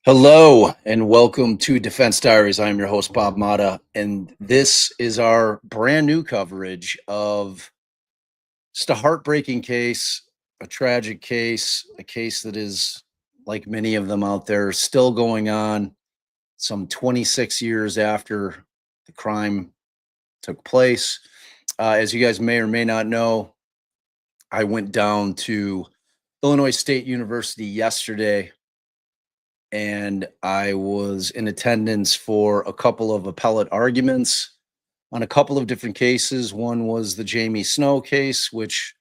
Hello and welcome to Defense Diaries. I'm your host, Bob Mata, and this is our brand new coverage of just a heartbreaking case, a tragic case, a case that is, like many of them out there, still going on some 26 years after the crime took place. As you guys may or may not know, I went down to Illinois State University yesterday and I was in attendance for a couple of appellate arguments on a couple of different cases. One was the Jamie Snow case, which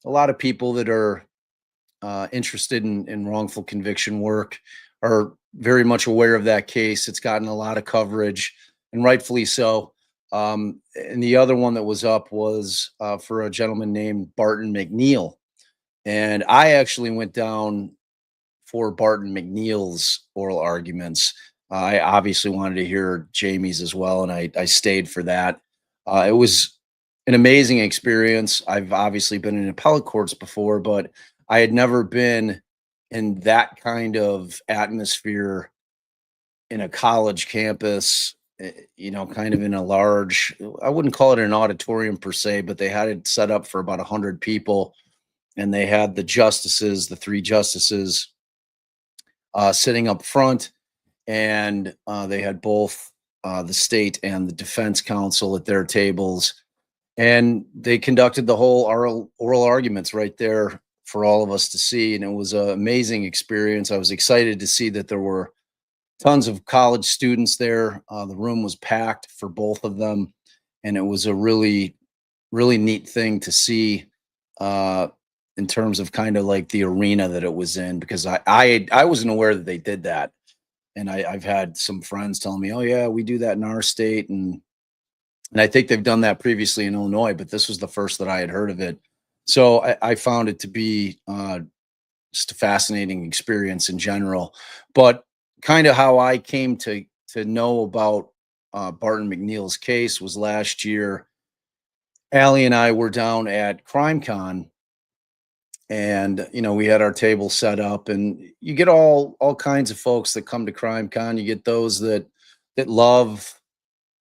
a lot of people that are interested in wrongful conviction work are very much aware of that case. It's gotten a lot of coverage, and rightfully so. And the other one that was up was for a gentleman named Barton McNeil. And I actually went down for Barton McNeil's oral arguments. I obviously wanted to hear Jamie's as well, and I stayed for that. It was an amazing experience. I've obviously been in appellate courts before, but I had never been in that kind of atmosphere in a college campus, kind of in a large, I wouldn't call it an auditorium per se, but they had it set up for about 100 people. And they had the justices, the three justices sitting up front, and they had both the state and the defense counsel at their tables, and they conducted the whole oral arguments right there for all of us to see, and it was an amazing experience. I was excited to see that there were tons of college students there. The room was packed for both of them, and it was a really neat thing to see. Uh, in terms of kind of like the arena that it was in, because I wasn't aware that they did that, and I've had some friends telling me, "Oh yeah, we do that in our state," and I think they've done that previously in Illinois, but this was the first that I had heard of it. So I found it to be just a fascinating experience in general. But kind of how I came to know about Barton McNeil's case was last year. Allie and I were down at CrimeCon, and we had our table set up, and you get all kinds of folks that come to CrimeCon. You get those that love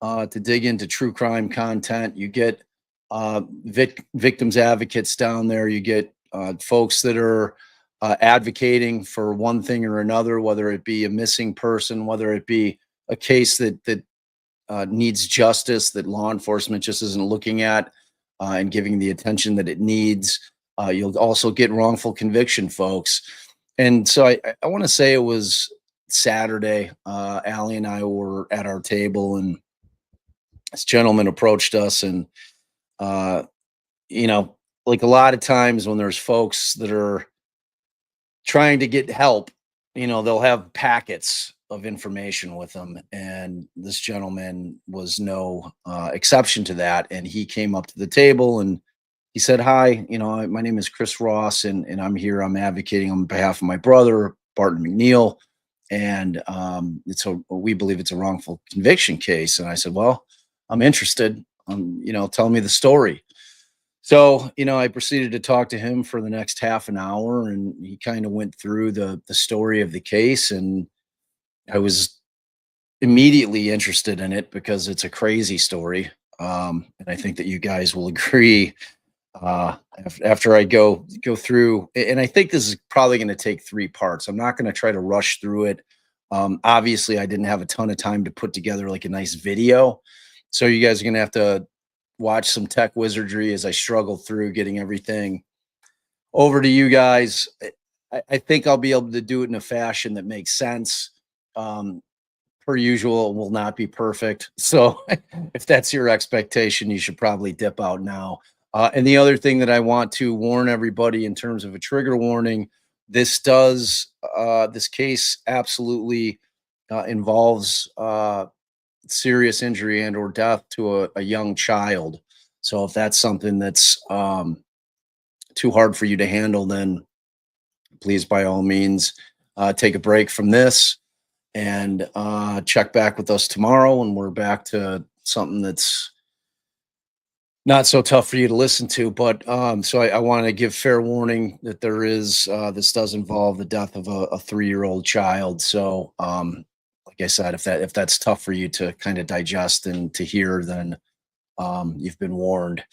to dig into true crime content. You get victims advocates down there. You get folks that are advocating for one thing or another, whether it be a missing person, whether it be a case that needs justice that law enforcement just isn't looking at and giving the attention that it needs. You'll also get wrongful conviction folks. And so I want to say it was Saturday. Allie and I were at our table, and this gentleman approached us, and uh, you know, like a lot of times when there's folks that are trying to get help, they'll have packets of information with them, and this gentleman was no exception to that. And he came up to the table and he said, "Hi, my name is Chris Ross, and I'm advocating on behalf of my brother, Barton McNeil. And we believe it's a wrongful conviction case." And I said, "Well, I'm interested. Tell me the story." So, I proceeded to talk to him for the next half an hour, and he kind of went through the story of the case, and I was immediately interested in it because it's a crazy story. And I think that you guys will agree after I go through, and I think this is probably going to take three parts. I'm not going to try to rush through it. Obviously, I didn't have a ton of time to put together like a nice video, so you guys are going to have to watch some tech wizardry as I struggle through getting everything over to you guys. I think I'll be able to do it in a fashion that makes sense. Um, Per usual, it will not be perfect. So if that's your expectation, you should probably dip out now. And the other thing that I want to warn everybody in terms of a trigger warning, this case absolutely involves serious injury and or death to a young child. So if that's something that's too hard for you to handle, then please, by all means, take a break from this and check back with us tomorrow when we're back to something that's Not so tough for you to listen to, but so I want to give fair warning that there is this does involve the death of a 3-year-old child. So like I said, if that's tough for you to kind of digest and to hear, then you've been warned.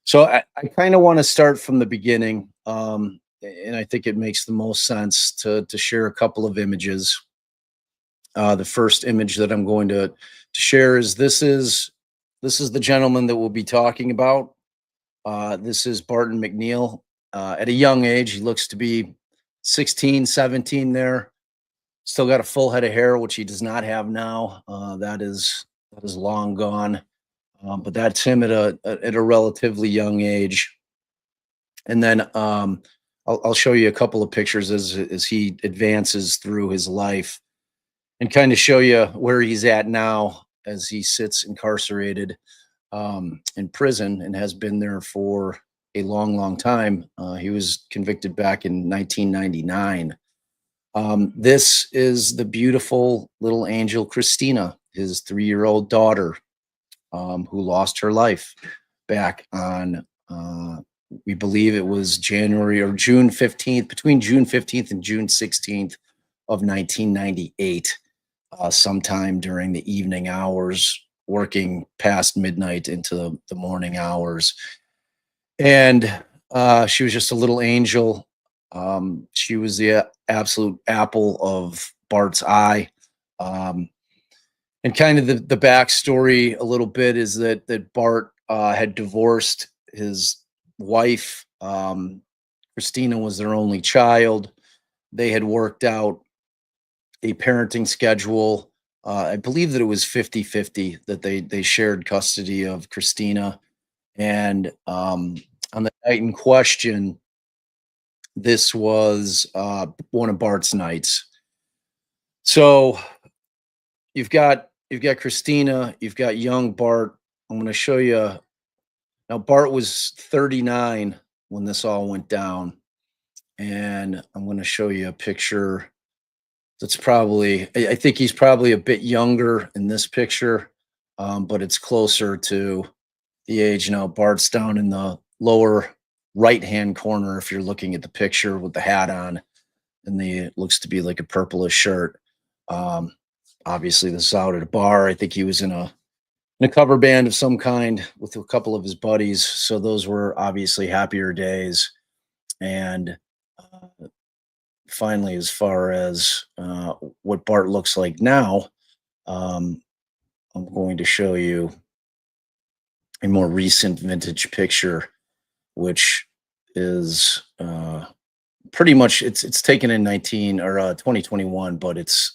So I kind of want to start from the beginning, and I think it makes the most sense to share a couple of images. The first image that I'm going to share is this is the gentleman that we'll be talking about. This is Barton McNeil. At a young age, he looks to be 16, 17 there. Still got a full head of hair, which he does not have now. That is long gone. But that's him at a relatively young age. And then I'll show you a couple of pictures as he advances through his life and kind of show you where he's at now as he sits incarcerated in prison and has been there for a long, long time. He was convicted back in 1999. This is the beautiful little angel Christina, his 3-year-old daughter, who lost her life back on, we believe it was January or June 15th, between June 15th and June 16th of 1998, sometime during the evening hours, working past midnight into the morning hours. And she was just a little angel. She was the absolute apple of Bart's eye. Um, and kind of the backstory a little bit is that Bart had divorced his wife. Christina was their only child. They had worked out a parenting schedule. I believe that it was 50-50 that they shared custody of Christina. And on the night in question, this was one of Bart's nights. So you've got Christina, you've got young Bart. I'm going to show you now. Bart was 39 when this all went down, and I'm going to show you a picture that's probably. I think he's probably a bit younger in this picture, but it's closer to the age now. Bart's down in the lower right hand corner if you're looking at the picture with the hat on, and the it looks to be like a purplish shirt. Um, Obviously, this is out at a bar. I think he was in a cover band of some kind with a couple of his buddies. So those were obviously happier days. And finally, as far as what Bart looks like now, um, I'm going to show you a more recent vintage picture, which is pretty much it's taken in 19 or 2021, but it's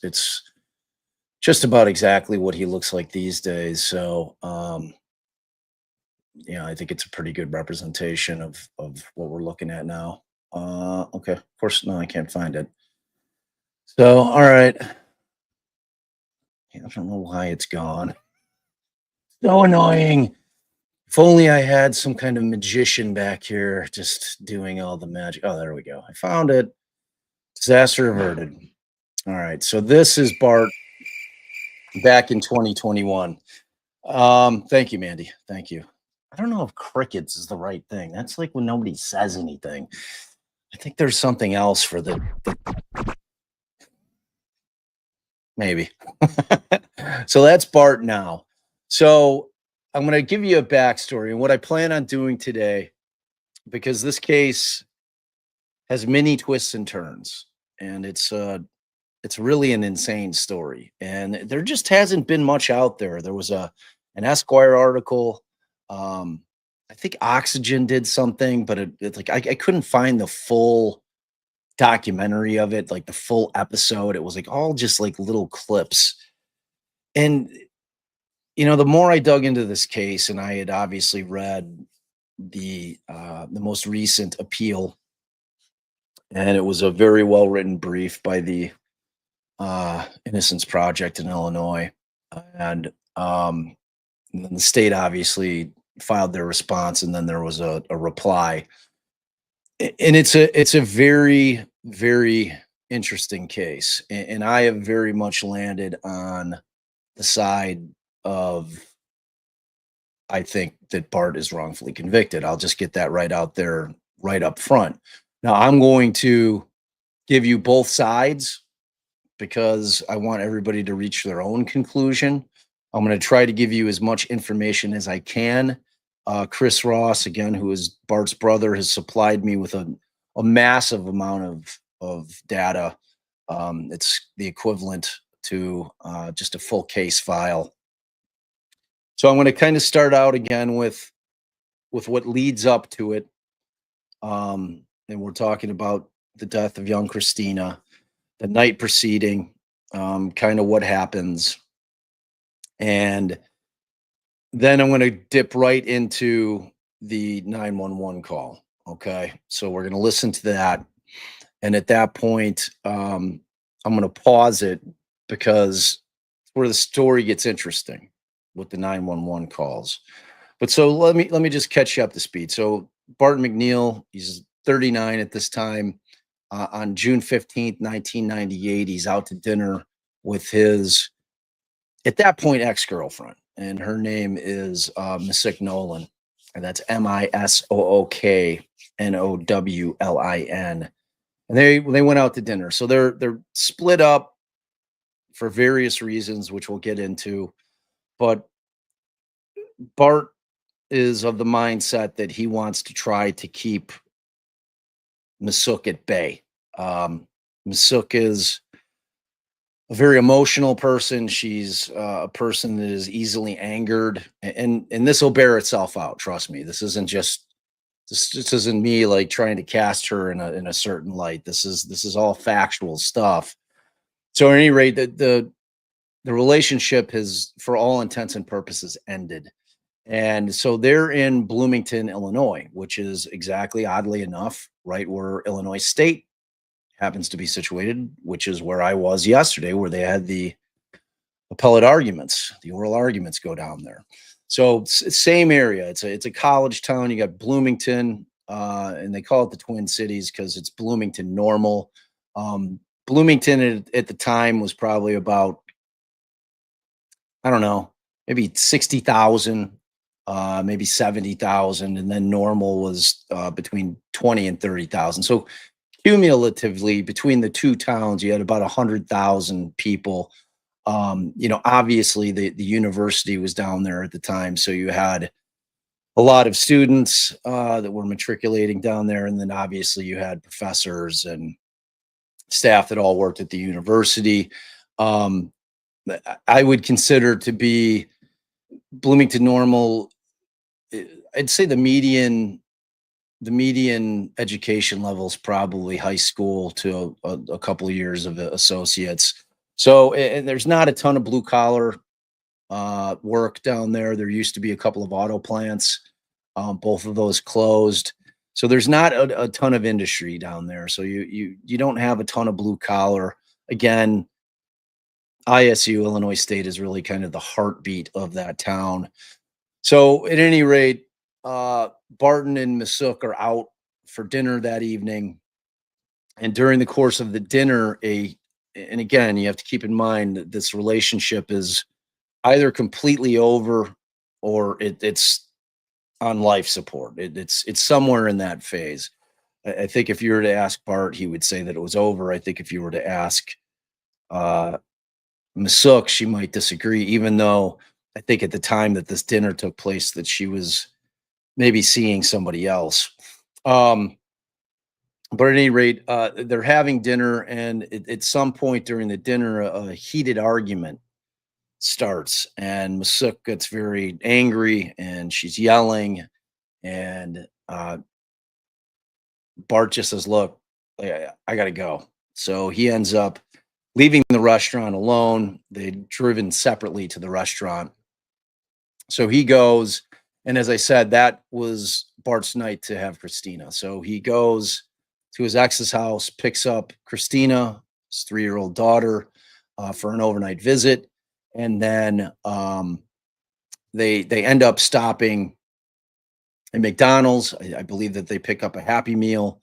just about exactly what he looks like these days. So I think it's a pretty good representation of what we're looking at now. Okay, of course, no, I can't find it. So, all right, I don't know why it's gone. So annoying. If only I had some kind of magician back here just doing all the magic. Oh, there we go. I found it. Disaster averted. All right, so this is Bart back in 2021. Thank you, Mandy. Thank you. I don't know if crickets is the right thing. That's like when nobody says anything. I think there's something else for the maybe. So that's Bart now. So I'm going to give you a backstory and what I plan on doing today, because this case has many twists and turns, and it's really an insane story. And there just hasn't been much out there. There was an Esquire article. I think Oxygen did something, but it's like I couldn't find the full documentary of it, like the full episode. It was like all just like little clips. And the more I dug into this case, and I had obviously read the most recent appeal, and it was a very well written brief by the Innocence Project in Illinois, and and then the state obviously filed their response, and then there was a reply. And it's a very, very interesting case. And I have very much landed on the side of I think that Bart is wrongfully convicted. I'll just get that right out there, right up front. Now, I'm going to give you both sides because I want everybody to reach their own conclusion. I'm going to try to give you as much information as I can. Chris Ross, again, who is Bart's brother, has supplied me with a massive amount of data. It's the equivalent to just a full case file. So I'm going to kind of start out again with what leads up to it. And we're talking about the death of young Christina, the night preceding, kind of what happens. And then I'm going to dip right into the 911 call. Okay. So we're going to listen to that. And at that point, I'm going to pause it because where the story gets interesting with the 911 calls. But so let me just catch you up to speed. So Barton McNeil, he's 39 at this time. On June 15th, 1998, he's out to dinner with his, at that point, ex-girlfriend, and her name is Misook Nolan, and that's Misooknowlin. And they went out to dinner. So they're split up for various reasons, which we'll get into. But Bart is of the mindset that he wants to try to keep Misook at bay. Misook is a very emotional person. She's a person that is easily angered, and this will bear itself out. Trust me. This isn't me like trying to cast her in a certain light. This is all factual stuff. So at any rate, the relationship has, for all intents and purposes, ended. And so they're in Bloomington, Illinois, which is exactly, oddly enough, right where Illinois State happens to be situated, which is where I was yesterday, where they had the appellate arguments, the oral arguments go down there. So same area. It's a college town. You got Bloomington, and they call it the Twin Cities because it's Bloomington Normal. Bloomington at the time was probably about, I don't know, maybe 60,000, maybe 70,000, and then Normal was between 20 and 30,000. So cumulatively between the two towns, you had about 100,000 people. Obviously the university was down there at the time, so you had a lot of students that were matriculating down there, and then obviously you had professors and staff that all worked at the university. I would consider to be Bloomington Normal. I'd say the median education level is probably high school to a couple of years of associates. So, and there's not a ton of blue collar work down there. There used to be a couple of auto plants. Both of those closed. So there's not a ton of industry down there. So you don't have a ton of blue collar. Again, ISU, Illinois State, is really kind of the heartbeat of that town. So at any rate, Barton and Misook are out for dinner that evening. And during the course of the dinner, and again, you have to keep in mind that this relationship is either completely over or it's on life support. It's somewhere in that phase. I think if you were to ask Bart, he would say that it was over. I think if you were to ask Misook, she might disagree, even though I think at the time that this dinner took place that she was maybe seeing somebody else. But at any rate, they're having dinner, and at some point during the dinner, a heated argument starts, and Misook gets very angry, and she's yelling, and Bart just says, "Look, I got to go." So he ends up leaving the restaurant alone. They'd driven separately to the restaurant. So he goes, and as I said, that was Bart's night to have Christina. So he goes to his ex's house, picks up Christina, his 3-year-old daughter, for an overnight visit, and then they end up stopping at McDonald's. I believe that they pick up a Happy Meal,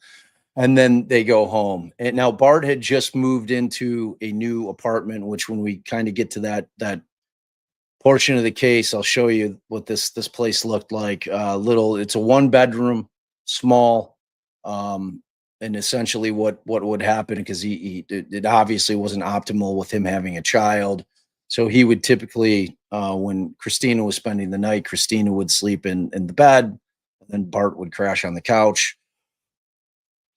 and then they go home. And now Bart had just moved into a new apartment, which when we kind of get to that portion of the case, I'll show you what this place looked like. It's a 1-bedroom, small, and essentially what would happen, because it obviously wasn't optimal with him having a child. So he would typically, when Christina was spending the night, Christina would sleep in the bed, and then Bart would crash on the couch.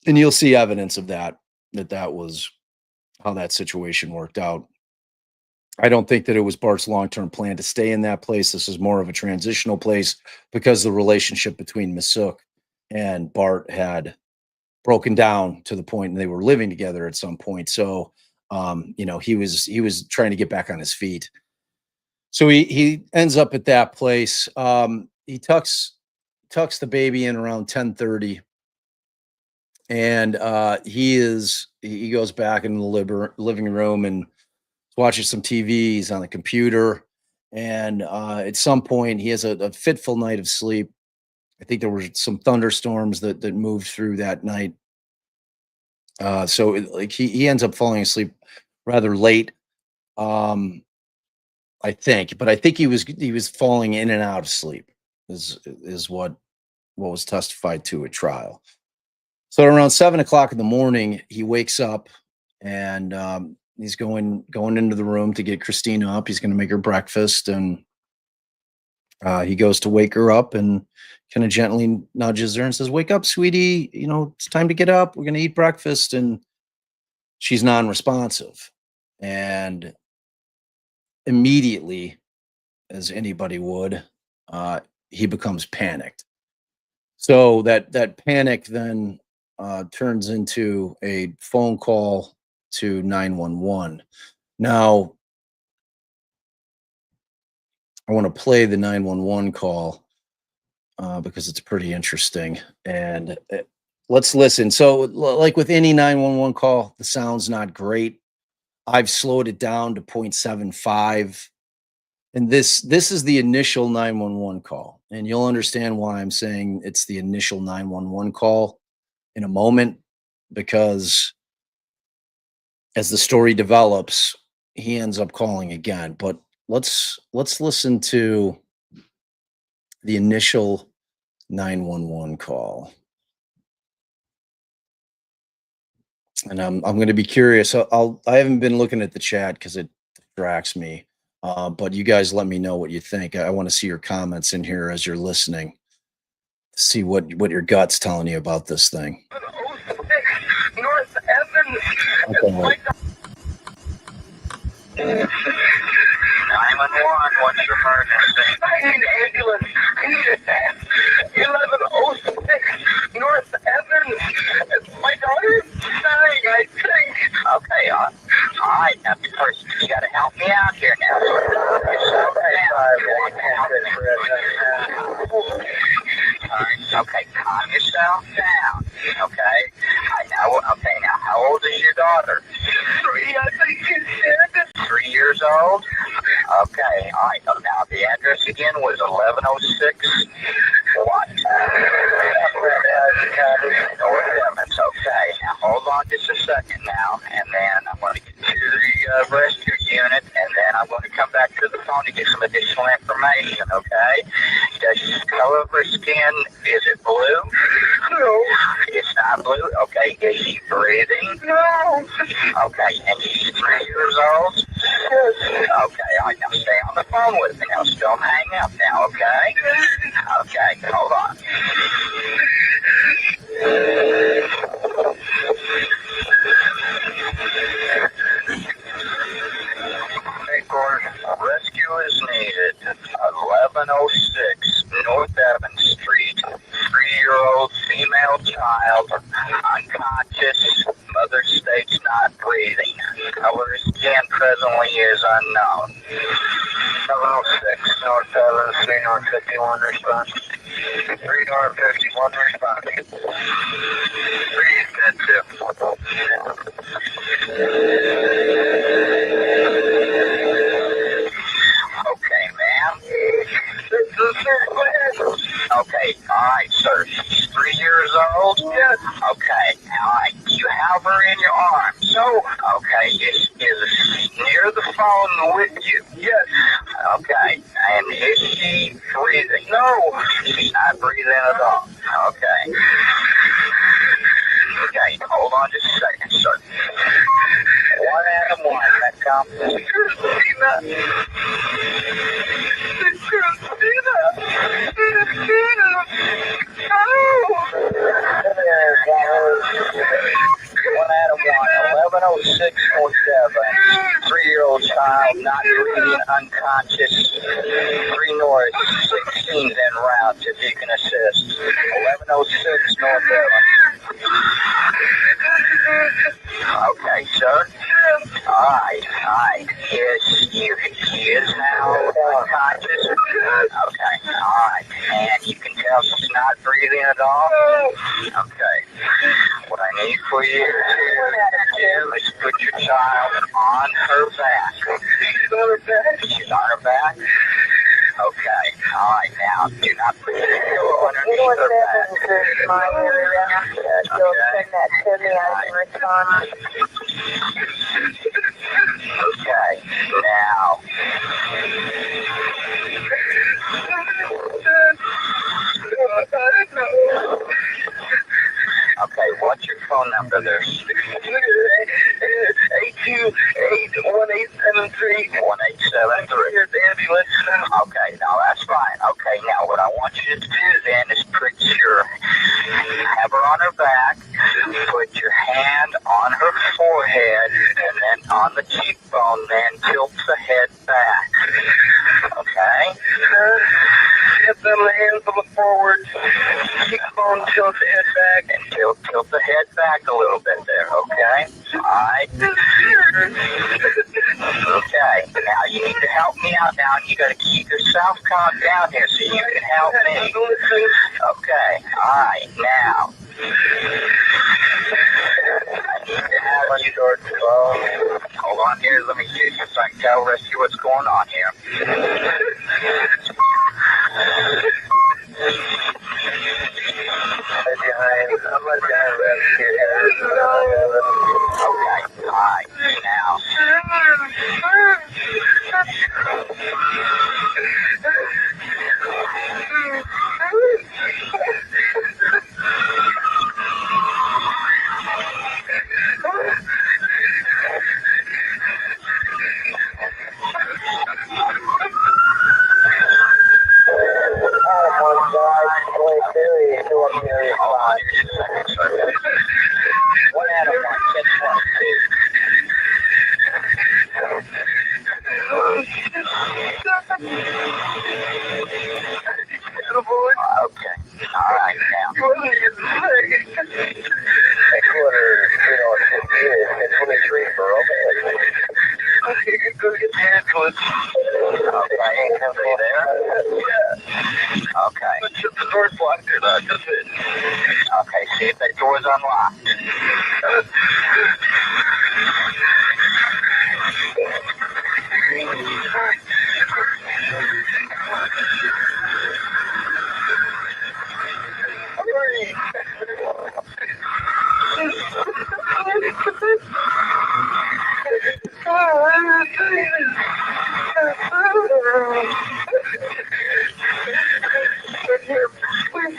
And you'll see evidence of that was how that situation worked out. I don't think that it was Bart's long-term plan to stay in that place. This is more of a transitional place because the relationship between Masuk and Bart had broken down to the point, and they were living together at some point. So, he was trying to get back on his feet. So he ends up at that place. He tucks the baby in around 10:30, and he goes back in the living room and watches some TVs on the computer. And at some point, he has a fitful night of sleep. I think there were some thunderstorms that moved through that night. He ends up falling asleep rather late. I think he was falling in and out of sleep is what was testified to at trial. So around 7 o'clock in the morning, he wakes up, and he's going into the room to get Christina up. He's going to make her breakfast, and he goes to wake her up and kind of gently nudges her and says, "Wake up, sweetie. It's time to get up. We're going to eat breakfast." And she's non-responsive. And immediately, as anybody would, he becomes panicked. So that panic then turns into a phone call to 911. Now, I want to play the 911 call because it's pretty interesting. And let's listen. So, like with any 911 call, the sound's not great. I've slowed it down to 0.75. And this is the initial 911 call. And you'll understand why I'm saying it's the initial 911 call in a moment, because as the story develops, he ends up calling again. But let's listen to the initial 911 call. And I'm going to be curious. I haven't been looking at the chat because it distracts me. But you guys let me know what you think. I want to see your comments in here as you're listening. See what your gut's telling you about this thing. Okay. 911, what's your emergency? I need an ambulance. I need it. 1106 North Evans. My daughter's dying, I think. Okay, all right. Now, first, you got to help me out here now. Okay, calm yourself down. Okay? Okay, now, how old is your daughter? 3, I think she's dead. 3 years old? Okay, all right. Now, the address again was 1106 what? North Evans. Okay, now hold on just a second now, and then I'm going to get to the rescue unit, and then I'm going to come back to the phone to get some additional information, okay? Does she color of her skin, is it blue? No. It's not blue? Okay, is she breathing? No. Okay, and she's 3 years old? Yes. Okay, all right, now stay on the phone with me now. Don't hang up now, okay? Okay, hold on. Rescue is needed. 1106 North Evans Street. 3-year-old female child, unconscious. Mother states not breathing. Color of skin presently is unknown. 1106 North Evans, 3 North 51 response. 3 North 51 responding. 3 dead too. Okay, ma'am. Okay, all right, sir. She's 3 years old? Yes. Okay, all right. You have her in your arms. No. Okay, is near the phone with you? Yes. Okay. And is she breathing? No, she's not breathing at all. Okay. Okay, hold on just a second, sir. 1 Adam 1, that comes. Christina. Christina. One Adam 1, 110647. 3-year-old child not breathing, unconscious. 3 north, 16 then route if you can assist. 1106 North Evans. Okay, sir. Alright. She is now unconscious. Okay, alright. And you can tell she's not breathing at all? Okay. What I need for you to do is put your child on her back. She's on her back? She's on her back? Okay, alright, now, do not put your pillow underneath her back. My area. You'll send that to me, I can respond. Okay, now. Okay, what's your phone number there? 828-1873. 1873. Here's the ambulance. Okay, now that's fine. Okay, now what I want you to do then is have her on her back, put your hand on her forehead, and then on the cheekbone, then tilt the head back. Okay? Hit them hands on the forward, cheekbone, tilt the head back, and tilt the head back a little bit there, okay? Alright. Okay, now you need to help me out now. You gotta keep yourself calm down here so you can help me. Okay, alright, now. I need to have you hold on here, let me see if I can tell Rescue what's going on here. Okay, alright, now. One Adam 1, 10-1. Okay, alright, now. Headquarters, 23 for overhead. Okay, go get the ambulance. Okay, are you there? Yeah. Okay. But the door's locked or not, does it? Okay, see if that door's unlocked.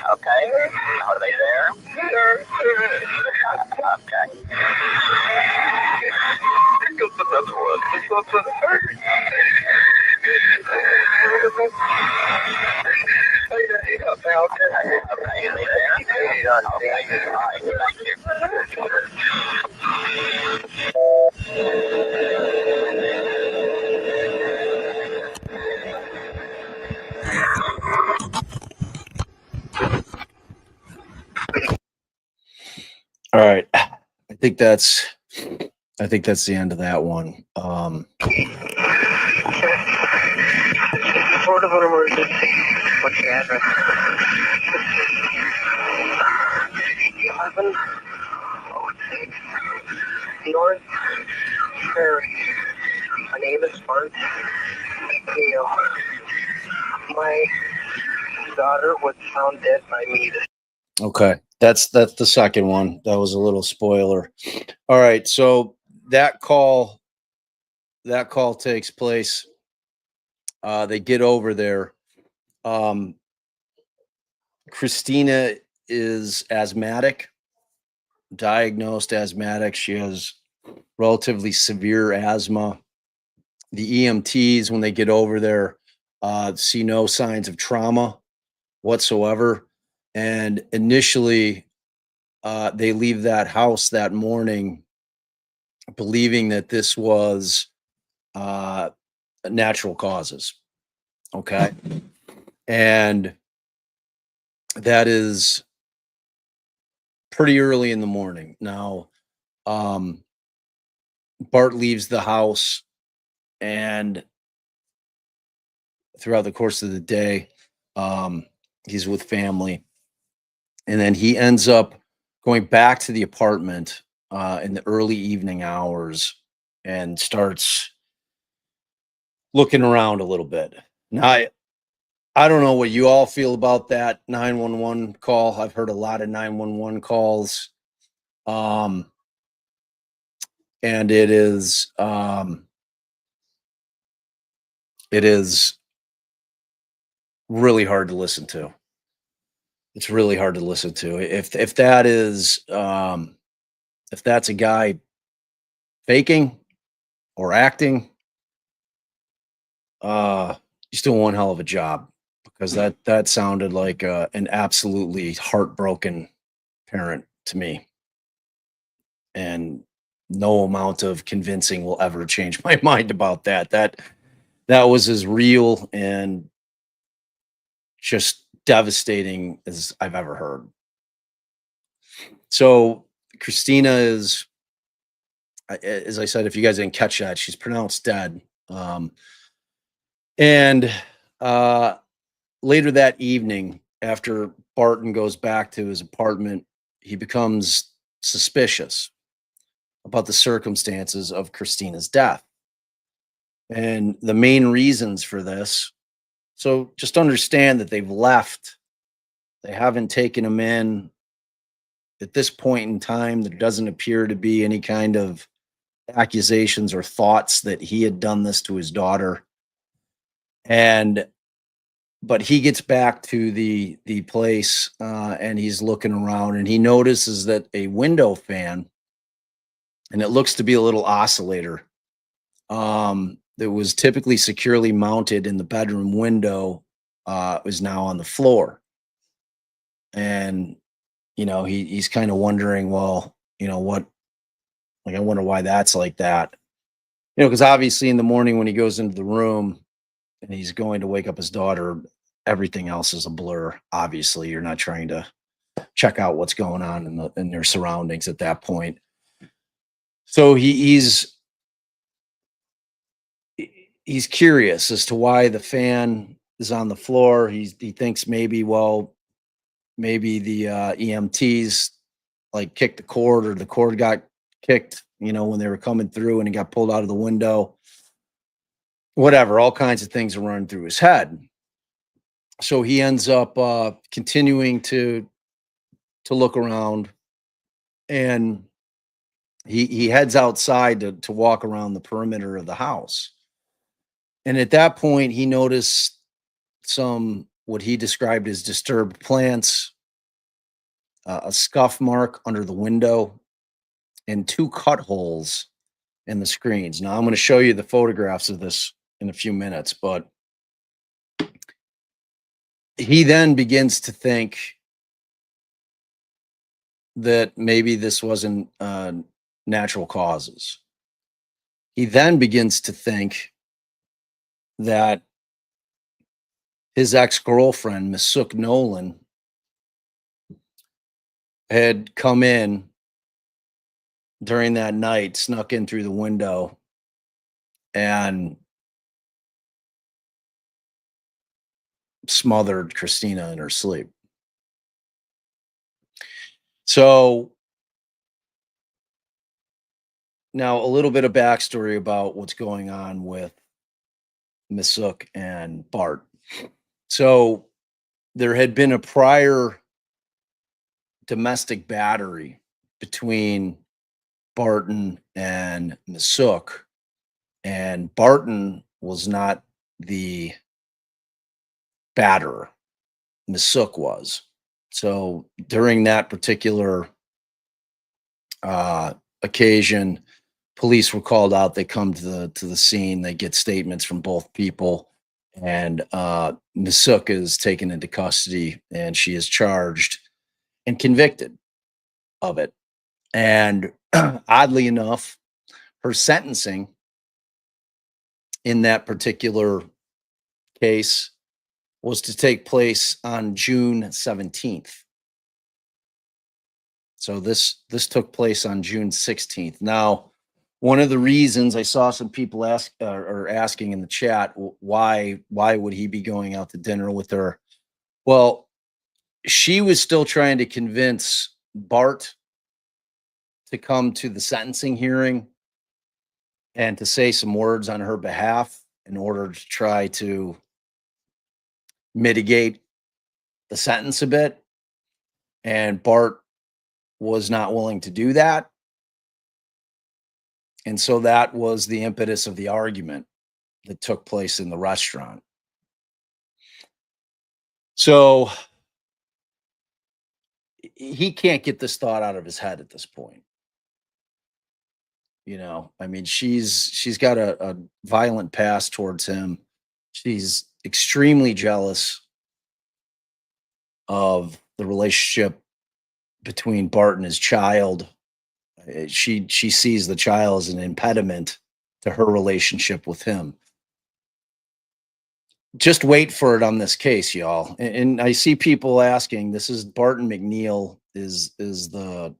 Okay, are they there? Okay. Here comes another one. Okay, are they there? Okay, all right, thank you. All right. I think that's the end of that one. Report of an emergency. What's your address? 1106 North Prairie. My name is Bart McNeil. My daughter was found dead by me. Okay. That's the second one. That was a little spoiler. All right. So that call takes place They get over there. Christina is asthmatic, diagnosed asthmatic. She has relatively severe asthma. The EMTs, when they get over there, see no signs of trauma whatsoever. And initially, they leave that house that morning believing that this was uh, natural causes. Okay. And that is pretty early in the morning. Now, um, Bart leaves the house, and throughout the course of the day, um, he's with family. And then he ends up going back to the apartment in the early evening hours and starts looking around a little bit. Now, I don't know what you all feel about that 911 call. I've heard a lot of 911 calls. Um, and it is really hard to listen to. It's really hard to listen to. If that is if that's a guy faking or acting, he's doing one hell of a job, because that sounded like an absolutely heartbroken parent to me, and no amount of convincing will ever change my mind about that. That was as real and just devastating as I've ever heard. So Christina is, as I said, if you guys didn't catch that, she's pronounced dead. And uh, later that evening, after Barton goes back to his apartment, he becomes suspicious about the circumstances of Christina's death. And the main reasons for this, so just understand that they've left. They haven't taken him in. At this point in time, there doesn't appear to be any kind of accusations or thoughts that he had done this to his daughter. And but he gets back to the place, and he's looking around, and he notices that a window fan, and it looks to be a little oscillator, that was typically securely mounted in the bedroom window, is now on the floor. And he's kind of wondering, well, what, like, I wonder why that's like that. Because obviously in the morning when he goes into the room and he's going to wake up his daughter, everything else is a blur. Obviously, you're not trying to check out what's going on in their surroundings at that point. So he's curious as to why the fan is on the floor. He thinks maybe, well, maybe the EMTs like kicked the cord, or the cord got kicked, when they were coming through, and he got pulled out of the window. Whatever, all kinds of things are running through his head. So he ends up continuing to look around, and he heads outside to walk around the perimeter of the house. And at that point, he noticed some, what he described as disturbed plants, a scuff mark under the window, and two cut holes in the screens. Now, I'm going to show you the photographs of this in a few minutes, but he then begins to think that maybe this wasn't natural causes. He then begins to think that his ex-girlfriend, Miss Sook Nolan, had come in during that night, snuck in through the window, and smothered Christina in her sleep. So now a little bit of backstory about what's going on with Miss Sook and Bart. So there had been a prior domestic battery between Barton and Miss Sook, and Barton was not the batterer. Ms. Sook was. So during that particular occasion, police were called out. They come to the scene. They get statements from both people, and Ms. Sook is taken into custody, and she is charged and convicted of it. And oddly enough, her sentencing in that particular case was to take place on June 17th. So this took place on June 16th. Now, one of the reasons I saw some people asking in the chat, why would he be going out to dinner with her? Well, she was still trying to convince Bart to come to the sentencing hearing and to say some words on her behalf in order to try to mitigate the sentence a bit. And Bart was not willing to do that. And so that was the impetus of the argument that took place in the restaurant. So he can't get this thought out of his head at this point. You know, I mean, she's got a violent past towards him. She's extremely jealous of the relationship between Bart and his child. She sees the child as an impediment to her relationship with him. Just wait for it on this case, y'all. And I see people asking, this is Barton McNeil is the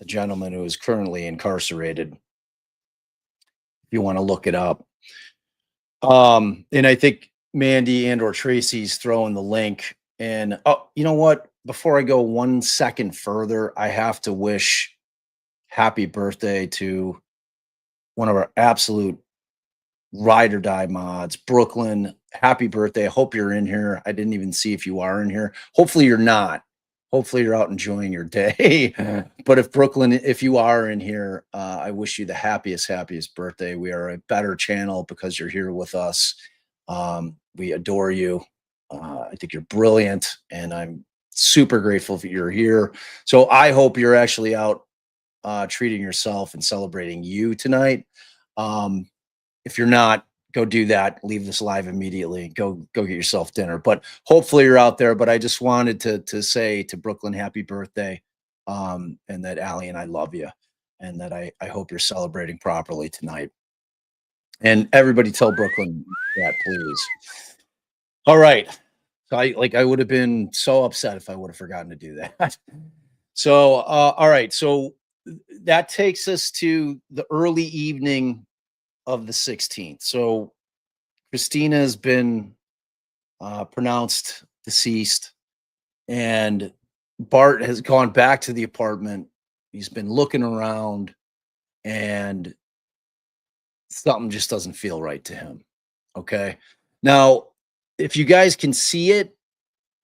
gentleman who is currently incarcerated. If you want to look it up. And I think Mandy and or Tracy's throwing the link. And oh, you know what? Before I go 1 second further, I have to wish happy birthday to one of our absolute ride or die mods, Brooklyn. Happy birthday. I hope you're in here. I didn't even see if you are in here. Hopefully you're not. Hopefully you're out enjoying your day. But if Brooklyn, if you are in here, I wish you the happiest birthday. We are a better channel because you're here with us. We adore you. I think you're brilliant, and I'm super grateful that you're here. So I hope you're actually out treating yourself and celebrating you tonight. If you're not, go do that. Leave this live immediately. Go get yourself dinner. But hopefully you're out there. But I just wanted to say to Brooklyn, happy birthday, and that Allie and I love you, and that I hope you're celebrating properly tonight. And everybody tell Brooklyn that, please. All right. So I would have been so upset if I would have forgotten to do that. So all right. So that takes us to the early evening of the 16th. So Christina has been pronounced deceased, and Bart has gone back to the apartment. He's been looking around, and something just doesn't feel right to him. Okay. Now, if you guys can see it,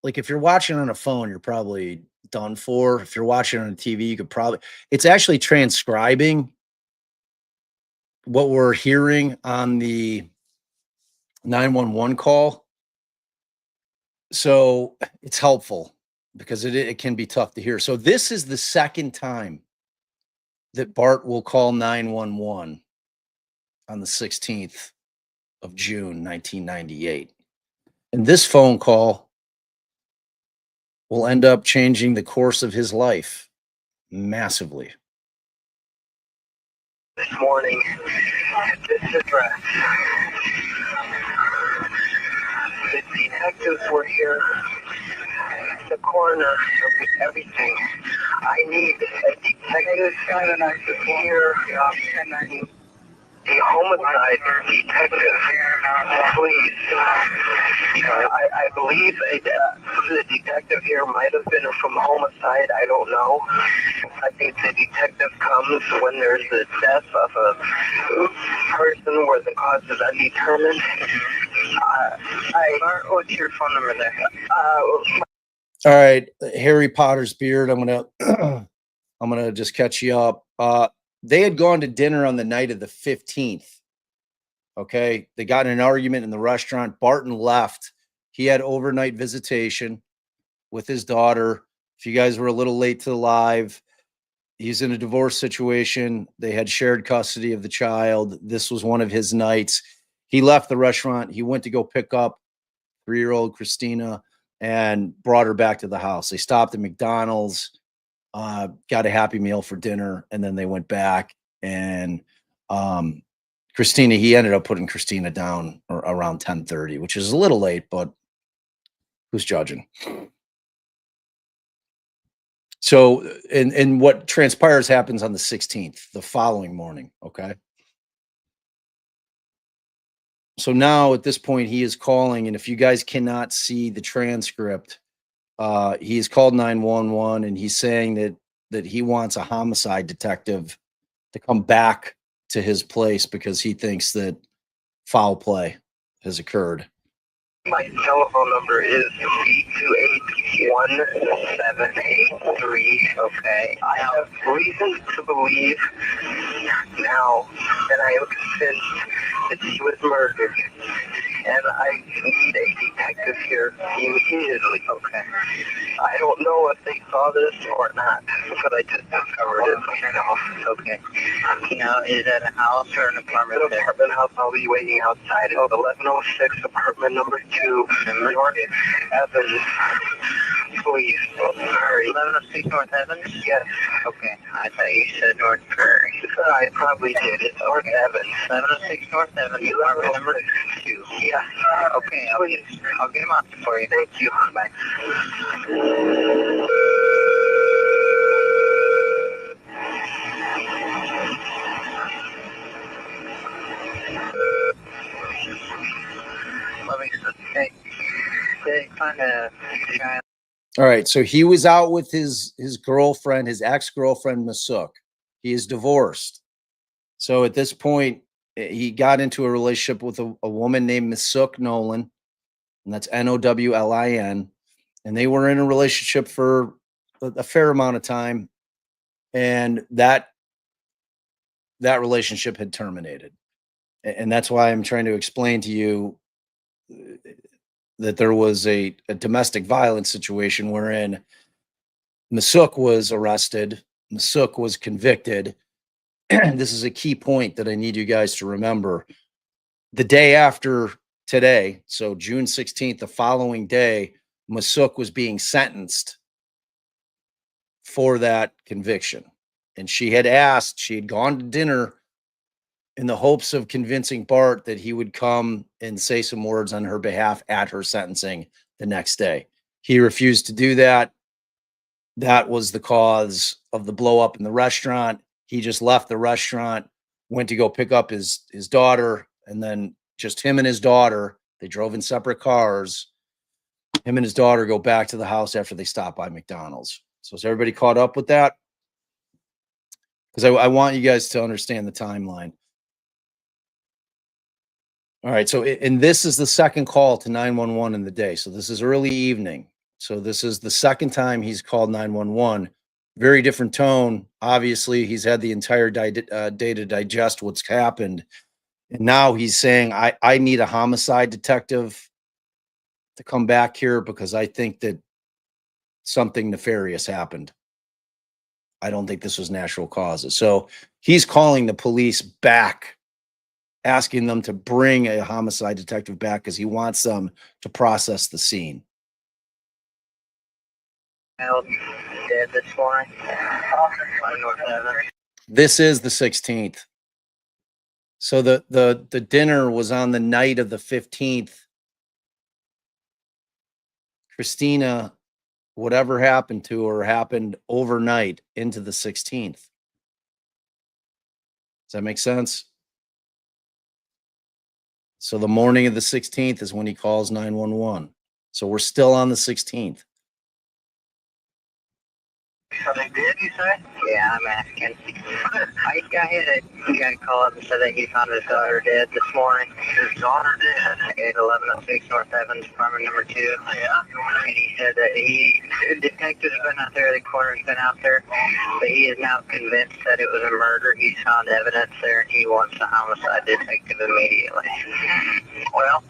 like if you're watching on a phone, you're probably done for. If you're watching on a TV, you could probably, it's actually transcribing what we're hearing on the 911 call. So it's helpful because it can be tough to hear. So this is the second time that Bart will call 911 on the 16th of June, 1998. And this phone call will end up changing the course of his life massively. This morning, at this address, the detectives were here, the coroner, everything. I need a detective here, the homicide detective, please. I believe the detective here might have been from homicide. I don't know. I think the detective comes when there's the death of a person where the cause is undetermined. What's your phone number there? All right, Harry Potter's beard. I'm gonna just catch you up. They had gone to dinner on the night of the 15th. Okay. They got in an argument in the restaurant. Barton left. He had overnight visitation with his daughter. If you guys were a little late to the live, he's in a divorce situation. They had shared custody of the child. This was one of his nights. He left the restaurant. He went to go pick up 3-year-old Christina and brought her back to the house. They stopped at McDonald's, got a Happy Meal for dinner, and then they went back. And Christina, he ended up putting Christina down around 10:30, which is a little late, but who's judging? So, and what transpires happens on the 16th, the following morning. Okay. So now at this point, he is calling, and if you guys cannot see the transcript, he's called 911, and he's saying that he wants a homicide detective to come back to his place because he thinks that foul play has occurred. My telephone number is 3281783. Okay. I have reason to believe now that I am convinced that she was murdered. And I need a detective here immediately. Okay. I don't know if they saw this or not, but I just discovered it myself. Okay. Now, is that a house or an apartment? An apartment house. I'll be waiting outside of 1106 apartment number 2, North Evans. Please. Oh, sorry. 1106 North Evans? Yes. Okay. I thought you said North Prairie. I probably did. It's North Evans. 1106 North Evans, apartment number 2. Yeah. Okay. I'll get him out there for you. Thank you. Bye. Let me say, kind of. All right. So he was out with his girlfriend, his ex-girlfriend, Masuk. He is divorced. So at this point, he got into a relationship with a woman named Masuk Nolan, and that's Nowlin. And they were in a relationship for a fair amount of time. And that relationship had terminated. And that's why I'm trying to explain to you that there was a domestic violence situation wherein Masuk was arrested, Masuk was convicted. This is a key point that I need you guys to remember. The day after today, so June 16th, the following day, Masuk was being sentenced for that conviction. And she had gone to dinner in the hopes of convincing Bart that he would come and say some words on her behalf at her sentencing the next day. He refused to do that. That was the cause of the blow up in the restaurant. He just left the restaurant, went to go pick up his daughter, and then just him and his daughter, they drove in separate cars. Him and his daughter go back to the house after they stop by McDonald's. So is everybody caught up with that? Because I want you guys to understand the timeline. All right. So, and this is the second call to 911 in the day. So this is early evening. So this is the second time he's called 911. Very different tone. Obviously, he's had the entire day to digest what's happened. And now he's saying, I need a homicide detective to come back here because I think that something nefarious happened. I don't think this was natural causes. So he's calling the police back, asking them to bring a homicide detective back because he wants them to process the scene. Dead this morning. This is the 16th. So the dinner was on the night of the 15th. Christina, whatever happened to her happened overnight into the 16th. Does that make sense? So the morning of the 16th is when he calls 911. So we're still on the 16th. So they did, you say? Yeah, I'm asking. I had a guy call up and said that he found his daughter dead this morning. His daughter dead? At 1106 North Evans, apartment number 2. Yeah. And he said that the detective's been out there, the coroner's been out there, but he is now convinced that it was a murder. He's found evidence there, and he wants a homicide detective immediately. Well,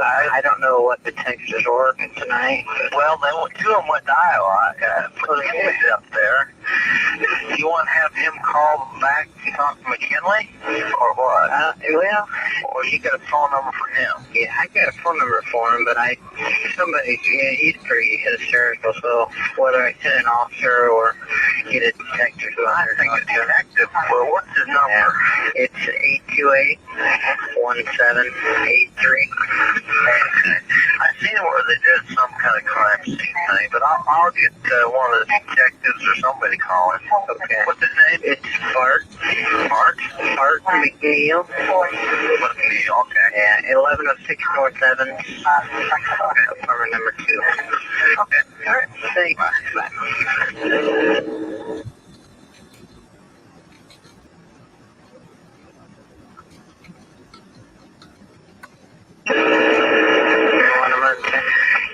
I don't know what detectives are working tonight. Well, two of them went to Iowa. McKinley's up there. Do you want to have him call back and talk to McKinley? Or what? Well, or you got a phone number for him? Yeah, I got a phone number for him, but he's pretty hysterical, so whether I send an officer or get a detective. I think a detective. Well, what's his number? It's 828-1783. I've seen where they did some kind of crime scene thing, but I'll get one of the detectives or somebody calling. Okay. What's his name? It's Bart. Bart? Barton McNeil. McNeil, okay. Yeah, 1106 North Evans. Apartment number 2. Okay. All right. Thanks. Bye.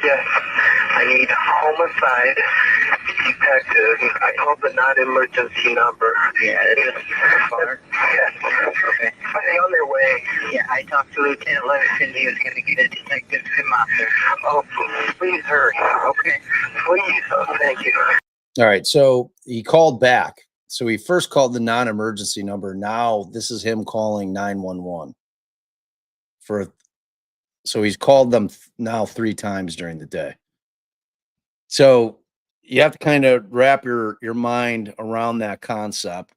Yes, I need homicide detective. I called the non-emergency number. Yeah, it is. Yes. Okay. Are they on their way? Yeah, I talked to Lieutenant Levinson. He was going to get a detective to come out there. Oh, please hurry. Okay. Please. Oh, thank you. All right. So he called back. So he first called the non-emergency number. Now this is him calling 911 so he's called them now 3 times during the day. So you have to kind of wrap your mind around that concept.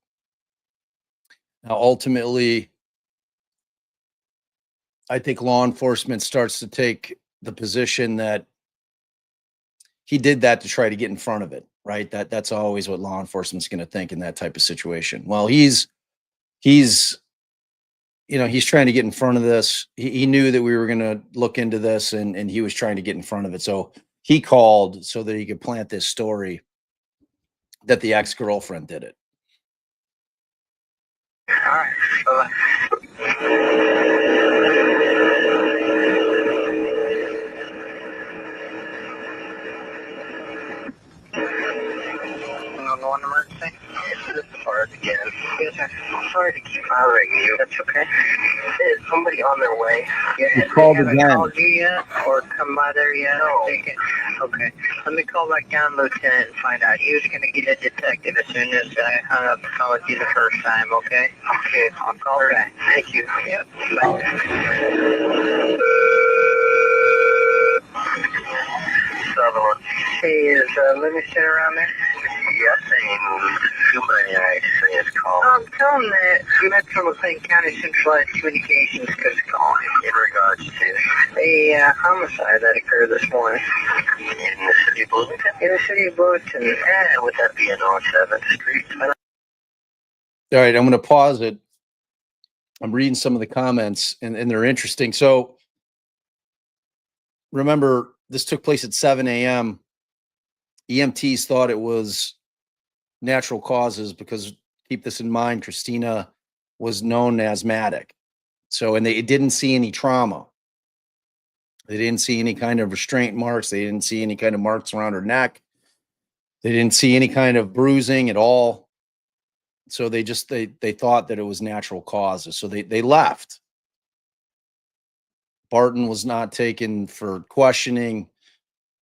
Now, ultimately, I think law enforcement starts to take the position that he did that to try to get in front of it, right? That's always what law enforcement's going to think in that type of situation. Well, he's trying to get in front of this. He knew that we were going to look into this, and he was trying to get in front of it. So he called so that he could plant this story that the ex-girlfriend did it. All right. On emergency? This is Bart again. Yes, sir. I'm sorry to keep bothering you. That's okay. Is somebody on their way? Yeah, called they haven't again. called you yet or come by there yet? No. Okay. Let me call back down, Lieutenant, and find out. He was going to get a detective as soon as I hung up the phone with you the first time, okay? Okay. I'll call back. Thank you. Yep. Bye. Sutherland. Hey, is Livingston around there? Yes, is calling. Tell him that Metro McLean County Centralized Communications is calling in regards to a homicide that occurred this morning. In the city of Bloomington? In the city of Bloomington. Would that be in North 7th Street? All right, I'm going to pause it. I'm reading some of the comments, and they're interesting. So remember, this took place at 7 a.m. EMTs thought it was natural causes because, keep this in mind, Christina was known asthmatic. So, and they didn't see any trauma. They didn't see any kind of restraint marks. They didn't see any kind of marks around her neck. They didn't see any kind of bruising at all. So they thought that it was natural causes. So they left. Barton was not taken for questioning.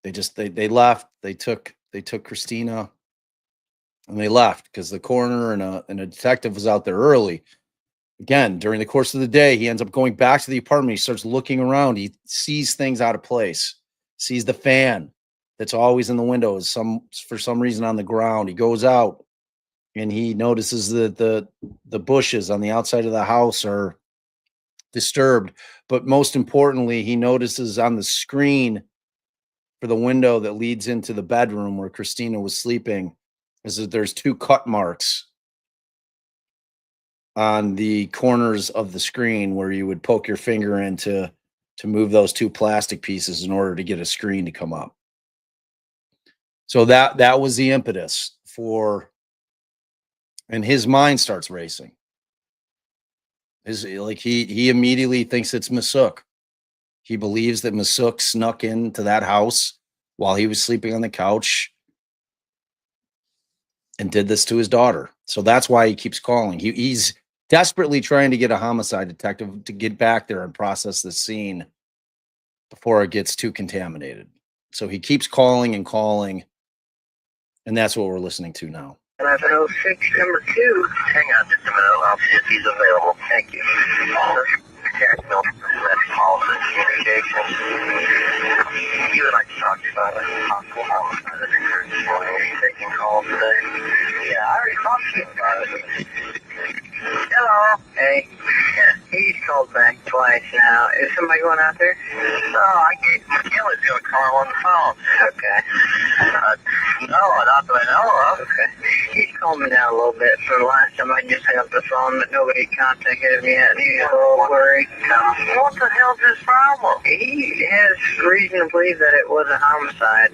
They left. They took Christina and they left because the coroner and a detective was out there early. Again, during the course of the day, he ends up going back to the apartment. He starts looking around. He sees things out of place, sees the fan that's always in the window is for some reason on the ground. He goes out and he notices that the bushes on the outside of the house are disturbed. But most importantly, he notices on the screen for the window that leads into the bedroom where Christina was sleeping is that there's 2 cut marks on the corners of the screen where you would poke your finger in to move those 2 plastic pieces in order to get a screen to come up. So that was the impetus for, and his mind starts racing. He immediately thinks it's Masook. He believes that Masook snuck into that house while he was sleeping on the couch and did this to his daughter. So that's why he keeps calling. He's desperately trying to get a homicide detective to get back there and process the scene before it gets too contaminated. So he keeps calling and calling, and that's what we're listening to now. 1106, number 2. Hang on just a minute. I'll see if he's available. Thank you. Jacksonville, that's policy communication. You would like to talk about a possible homicide that occurred this morning. Are you taking calls today? Yeah, I already talked to you about it. Hello. Hey. Yeah, he's called back twice now. Is somebody going out there? No, I gave McNeil's going to call him on the phone. Okay. No, not that I know of. Okay. He's called me down a little bit. For the last time I just hung up the phone, but nobody contacted me yet. He's a little worried. What the hell's his problem? He has reason to believe that it was a homicide.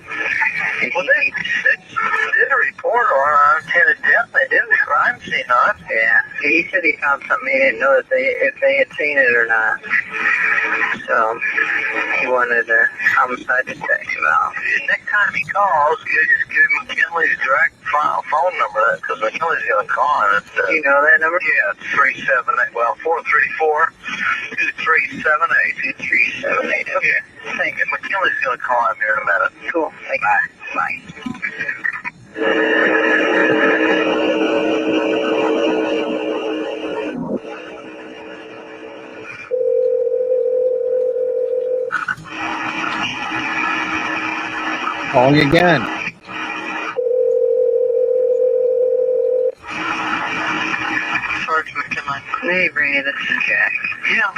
Well, they did a report on an unattended death. They did the crime scene on it. Yeah. He said he found something he didn't know if they had seen it or not. So he wanted a homicide detective out. Next time he calls, you just give McKinley's direct phone number, because McKinley's going to call him. You know that number? Yeah, it's 434-2378. 2378. Okay. Thank you. McKinley's going to call him here in a minute. Cool. Thank you. Bye. Calling again. Sergeant McKinley. Hey, Randy, this is Jack. Yeah.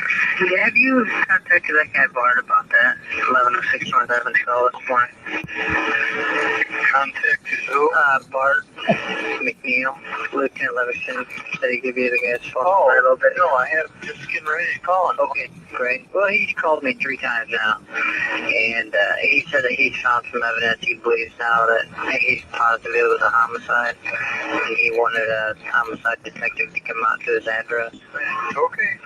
Have you contacted that guy Bart about that 1106 North Evans call this morning? Contacted who? Bart McNeil. Lieutenant Leverson said he'd give you the guy's phone for a little bit. No, I have just getting ready to call him. Okay, great. Well, he's called me 3 times now, and he said that he found some evidence. He believes now that he's positive it was a homicide. He wanted a homicide detective to come out to his address. Okay.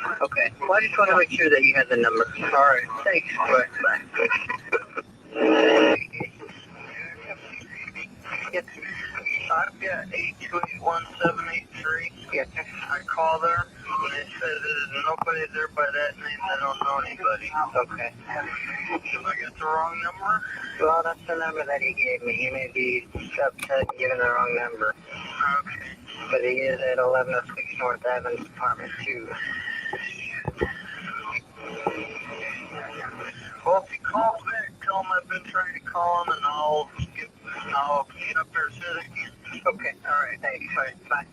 Well, I just want to make sure that you had the number. All right. Thanks. Bye. Yes. I've got 8281783. Yes. I called her, and they said there's nobody there by that name. They don't know anybody. Okay. Did I get the wrong number? Well, that's the number that he gave me. He may be upset and giving the wrong number. Okay. But he is at 1106 North Evans, Apartment 2. Well, if he calls back, tell him I've been trying to call him, and I'll get up there as soon as I can. Okay, all right, thanks. All right, bye.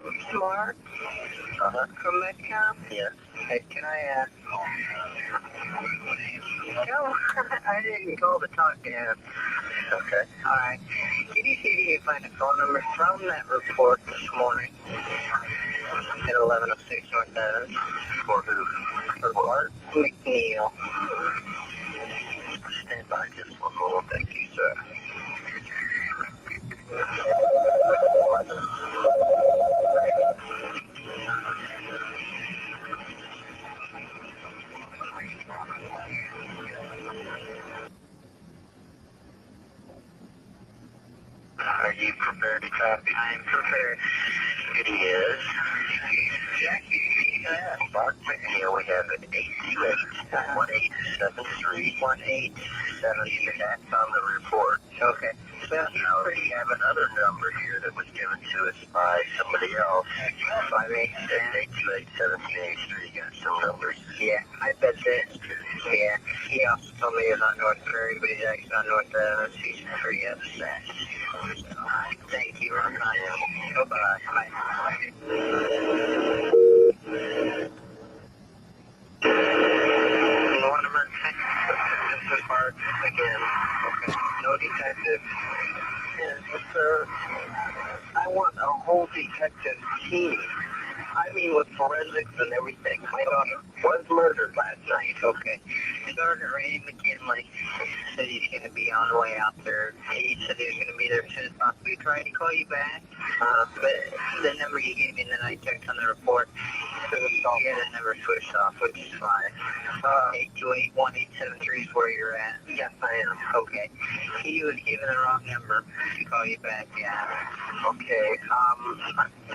It's Mark from Metcalf. Yes. Hey, can I no, I didn't call to talk to him. Okay. All right. Can you see if you can find a phone number from that report this morning at 1106 North Evans? For who? For Bart McNeil. Stand by just one moment. Thank you, sir. Are you prepared to copy? I am prepared. It is. Jackie, Bart McNeil, we have an 828-1873-1873. That's on the report. Okay. Now, we have another number here that was given to us by somebody else. By me? 828-1783. You got some numbers? Yeah, I bet that. Yeah. He also told me he was on North Prairie, but he's actually on North Evans. He's pretty upset. Thank you very much. Goodbye. Bye. This is Bart again. 15. I mean, with forensics and everything. My daughter was murdered last night. Okay. My daughter, Ray McKinley, said he's going to be on the way out there. He said he was going to be there as soon as possible. He tried to call you back, but the number you gave me in the night text on the report, yeah, the number switched off, which is fine. 828-1873 is where you're at. Yes, I am. Okay. He was given the wrong number to call you back, yeah. Okay.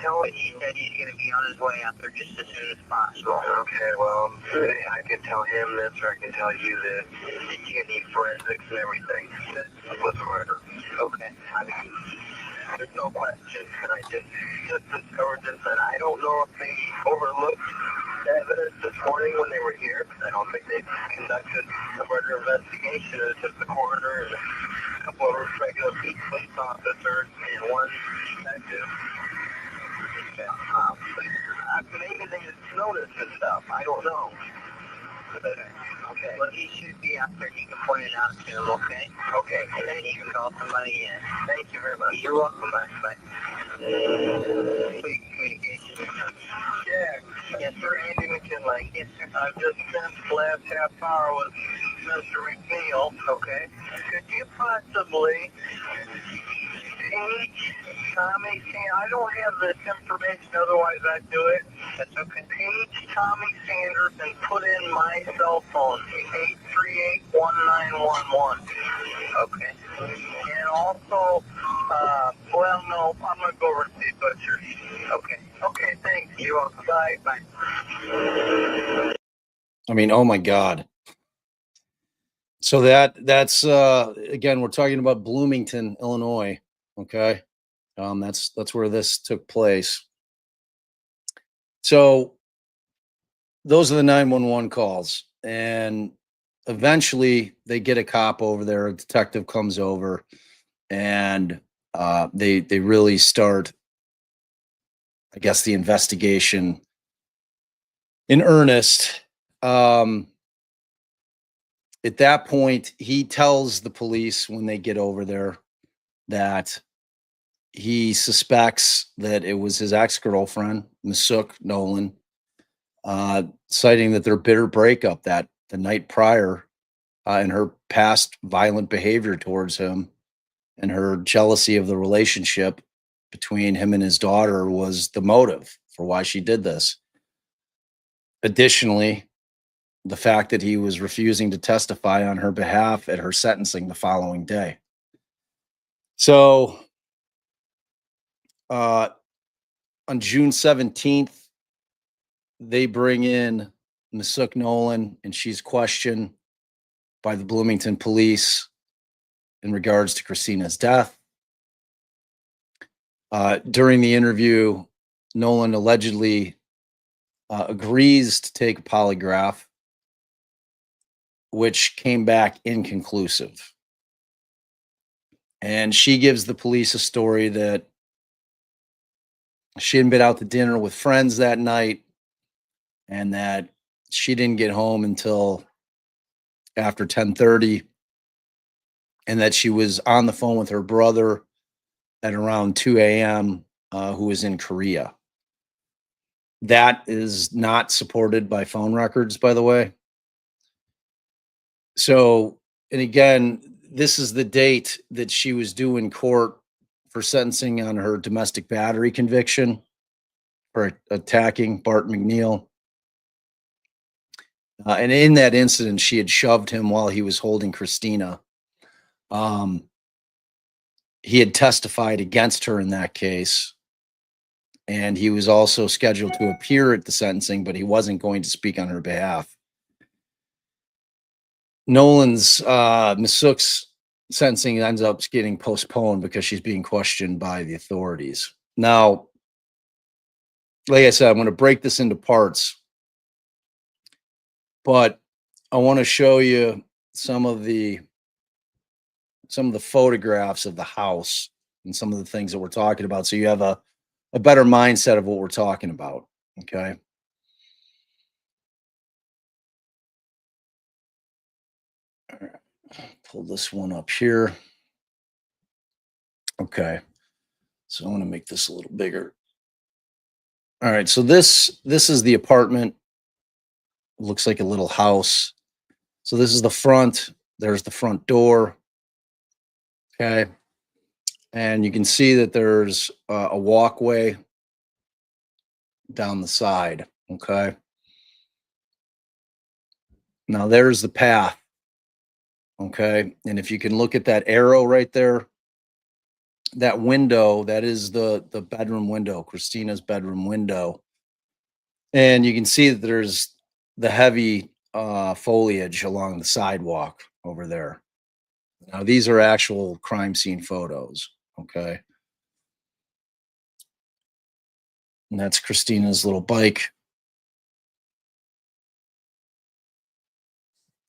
Tell him he said he's going to be on his way out there just as soon as possible. Okay, well, I can tell him this, or I can tell you this. You need forensics and everything. This was murder. Okay. I mean, there's no question. And I just discovered this, and I don't know if they overlooked the evidence this morning when they were here. I don't think they conducted a murder investigation. It's just the coroner and a couple of regular police officers and one detective. Maybe they just noticed this stuff. I don't know. Okay. Well, he should be out there. You can point it out to him, okay? Okay. And then you can call somebody in. Thank you very much. You're welcome. Bye. Communication. Yeah. Yes, sir. Andy McKinley. Yes, sir. I've just spent the last half hour with Mr. McNeil. Okay. Could you possibly page Tommy Sanders? I don't have this information, otherwise I'd do it. That's okay. Page Tommy Sanders and put in my cell phone, 838-1911. Okay. And also, well, no, I'm going to go over to the butcher. Okay. Okay, thanks. You're welcome. Bye. I mean, oh my God. So that's again, we're talking about Bloomington, Illinois. Okay. That's where this took place. So those are the 911 calls. And eventually they get a cop over there, a detective comes over, and they really start, I guess, the investigation in earnest. At that point, he tells the police when they get over there that he suspects that it was his ex-girlfriend, Masuk Nolan, citing that their bitter breakup that the night prior, and her past violent behavior towards him and her jealousy of the relationship between him and his daughter was the motive for why she did this. Additionally, the fact that he was refusing to testify on her behalf at her sentencing the following day. So, on June 17th, they bring in Masuk Nolan, and she's questioned by the Bloomington police in regards to Christina's death. During the interview, Nolan allegedly agrees to take a polygraph, which came back inconclusive. And she gives the police a story that she hadn't been out to dinner with friends that night and that she didn't get home until after 10:30, and that she was on the phone with her brother at around 2 a.m., who was in Korea. That is not supported by phone records, by the way. So, and again, this is the date that she was due in court for sentencing on her domestic battery conviction for attacking Bart McNeil. And in that incident, she had shoved him while he was holding Christina. He had testified against her in that case. And he was also scheduled to appear at the sentencing, but he wasn't going to speak on her behalf. Nolan's, Masuk's sentencing ends up getting postponed because she's being questioned by the authorities. Now, like I said, I'm going to break this into parts, but I want to show you some of the photographs of the house and some of the things that we're talking about, so you have a better mindset of what we're talking about. Okay. All right. Pull this one up here. Okay. So I want to make this a little bigger. All right, so this is the apartment. Looks like a little house. So this is the front. There's the front door. Okay. And you can see that there's a walkway down the side. Okay. Now there's the path. Okay. And if you can look at that arrow right there, that window, that is the bedroom window, Christina's bedroom window. And you can see that there's the heavy foliage along the sidewalk over there. Now these are actual crime scene photos. Okay. And that's Christina's little bike.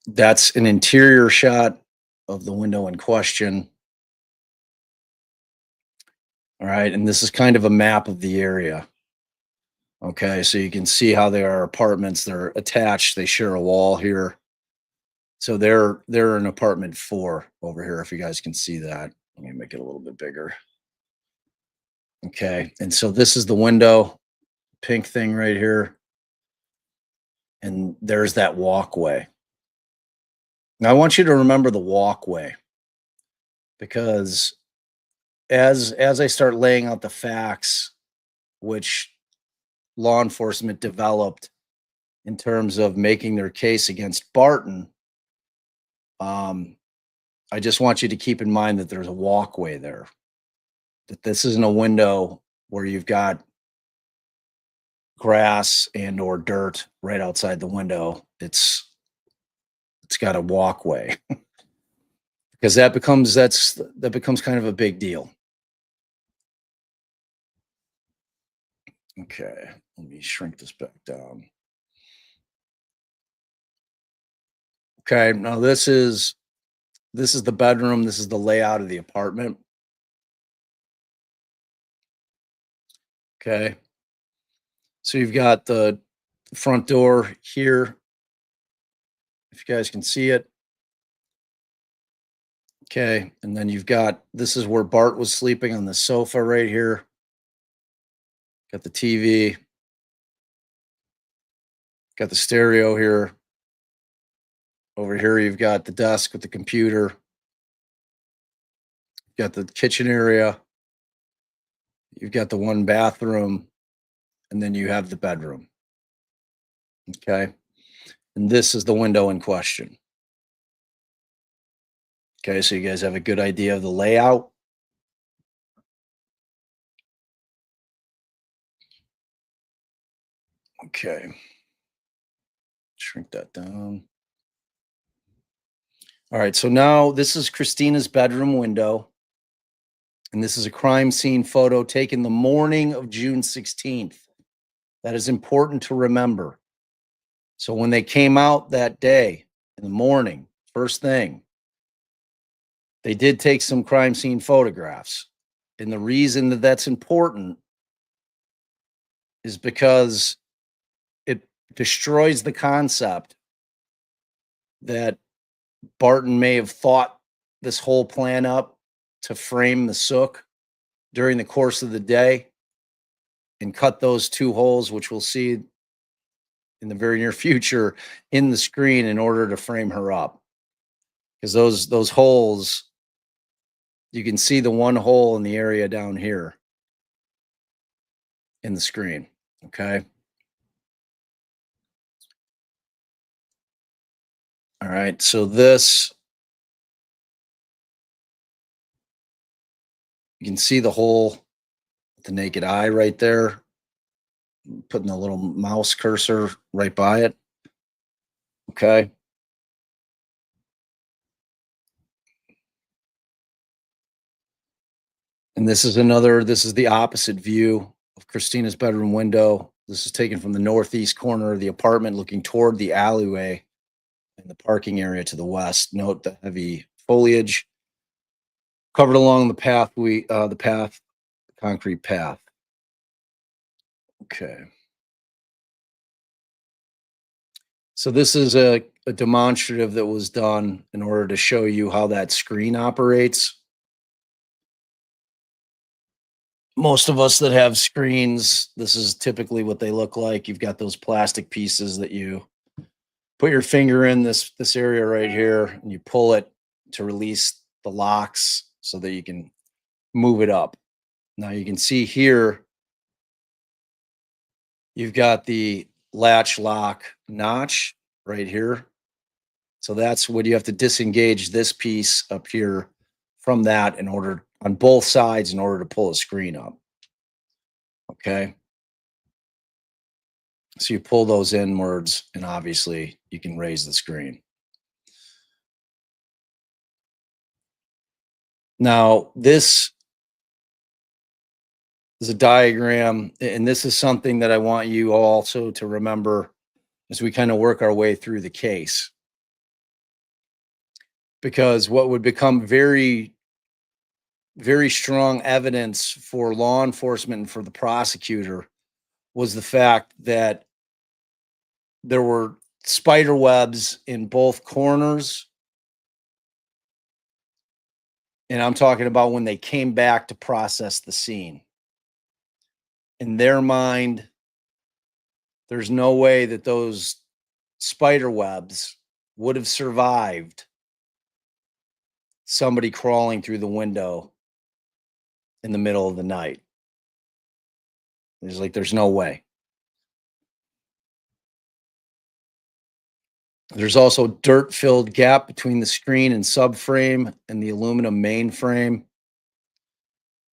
That's an interior shot of the window in question. All right. And this is kind of a map of the area. Okay. So you can see how they are apartments. They're attached. They share a wall here. So they're in apartment 4 over here, if you guys can see that. Let me make it a little bit bigger. Okay. And so this is the window, pink thing right here. And there's that walkway. Now I want you to remember the walkway, because as I start laying out the facts which law enforcement developed in terms of making their case against Barton, I just want you to keep in mind that there's a walkway there, that this isn't a window where you've got grass and or dirt right outside the window. It's got a walkway because that becomes kind of a big deal. Okay, let me shrink this back down. Okay, now this is the bedroom. This is the layout of the apartment. Okay, so you've got the front door here, if you guys can see it. Okay, and then you've got, this is where Bart was sleeping on the sofa right here. Got the TV. Got the stereo here. Over here, you've got the desk with the computer. You've got the kitchen area. You've got the one bathroom. And then you have the bedroom. Okay. And this is the window in question. Okay. So you guys have a good idea of the layout. Okay. Shrink that down. All right. So now this is Christina's bedroom window. And this is a crime scene photo taken the morning of June 16th. That is important to remember. So when they came out that day in the morning, first thing, they did take some crime scene photographs. And the reason that that's important is because it destroys the concept that Barton may have thought this whole plan up to frame the sook during the course of the day and cut those 2 holes, which we'll see in the very near future, in the screen in order to frame her up. Because those holes, you can see the one hole in the area down here in the screen. Okay. All right. So this, you can see the hole with the naked eye right there. Putting the little mouse cursor right by it. Okay. And this is the opposite view of Christina's bedroom window. This is taken from the northeast corner of the apartment, looking toward the alleyway and the parking area to the west. Note the heavy foliage covered along the path, the concrete path. Okay. So this is a demonstrative that was done in order to show you how that screen operates. most of us that have screens, this is typically what they look like. You've got those plastic pieces that you put your finger in this area right here, and you pull it to release the locks so that you can move it up. Now you can see here, you've got the latch lock notch right here. So that's what you have to disengage this piece up here from that in order, on both sides, in order to pull the screen up. Okay. So you pull those inwards, and obviously you can raise the screen. Now, this is a diagram, and this is something that I want you also to remember as we kind of work our way through the case. Because what would become very, very strong evidence for law enforcement and for the prosecutor was the fact that there were spider webs in both corners. And I'm talking about when they came back to process the scene. In their mind, there's no way that those spider webs would have survived somebody crawling through the window in the middle of the night. There's no way. There's also dirt-filled gap between the screen and subframe and the aluminum mainframe.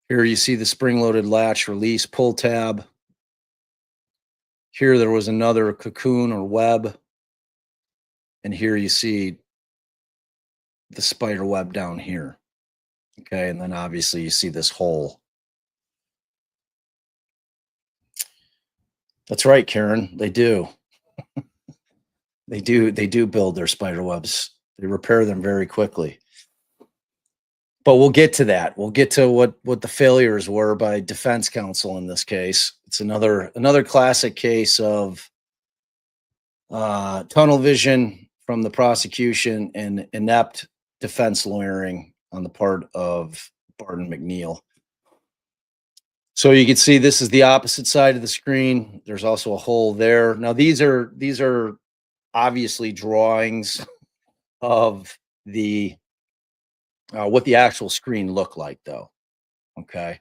Here you see the spring-loaded latch release pull tab. Here there was another cocoon or web. And here you see the spider web down here. Okay, and then obviously you see this hole. That's right, Karen, they do. They do build their spider webs. They repair them very quickly. But we'll get to that. We'll get to what the failures were by defense counsel in this case. It's another classic case of tunnel vision from the prosecution and inept defense lawyering on the part of Barton McNeil. So you can see this is the opposite side of the screen. There's also a hole there. Now these are obviously drawings of the what the actual screen looked like, though. Okay.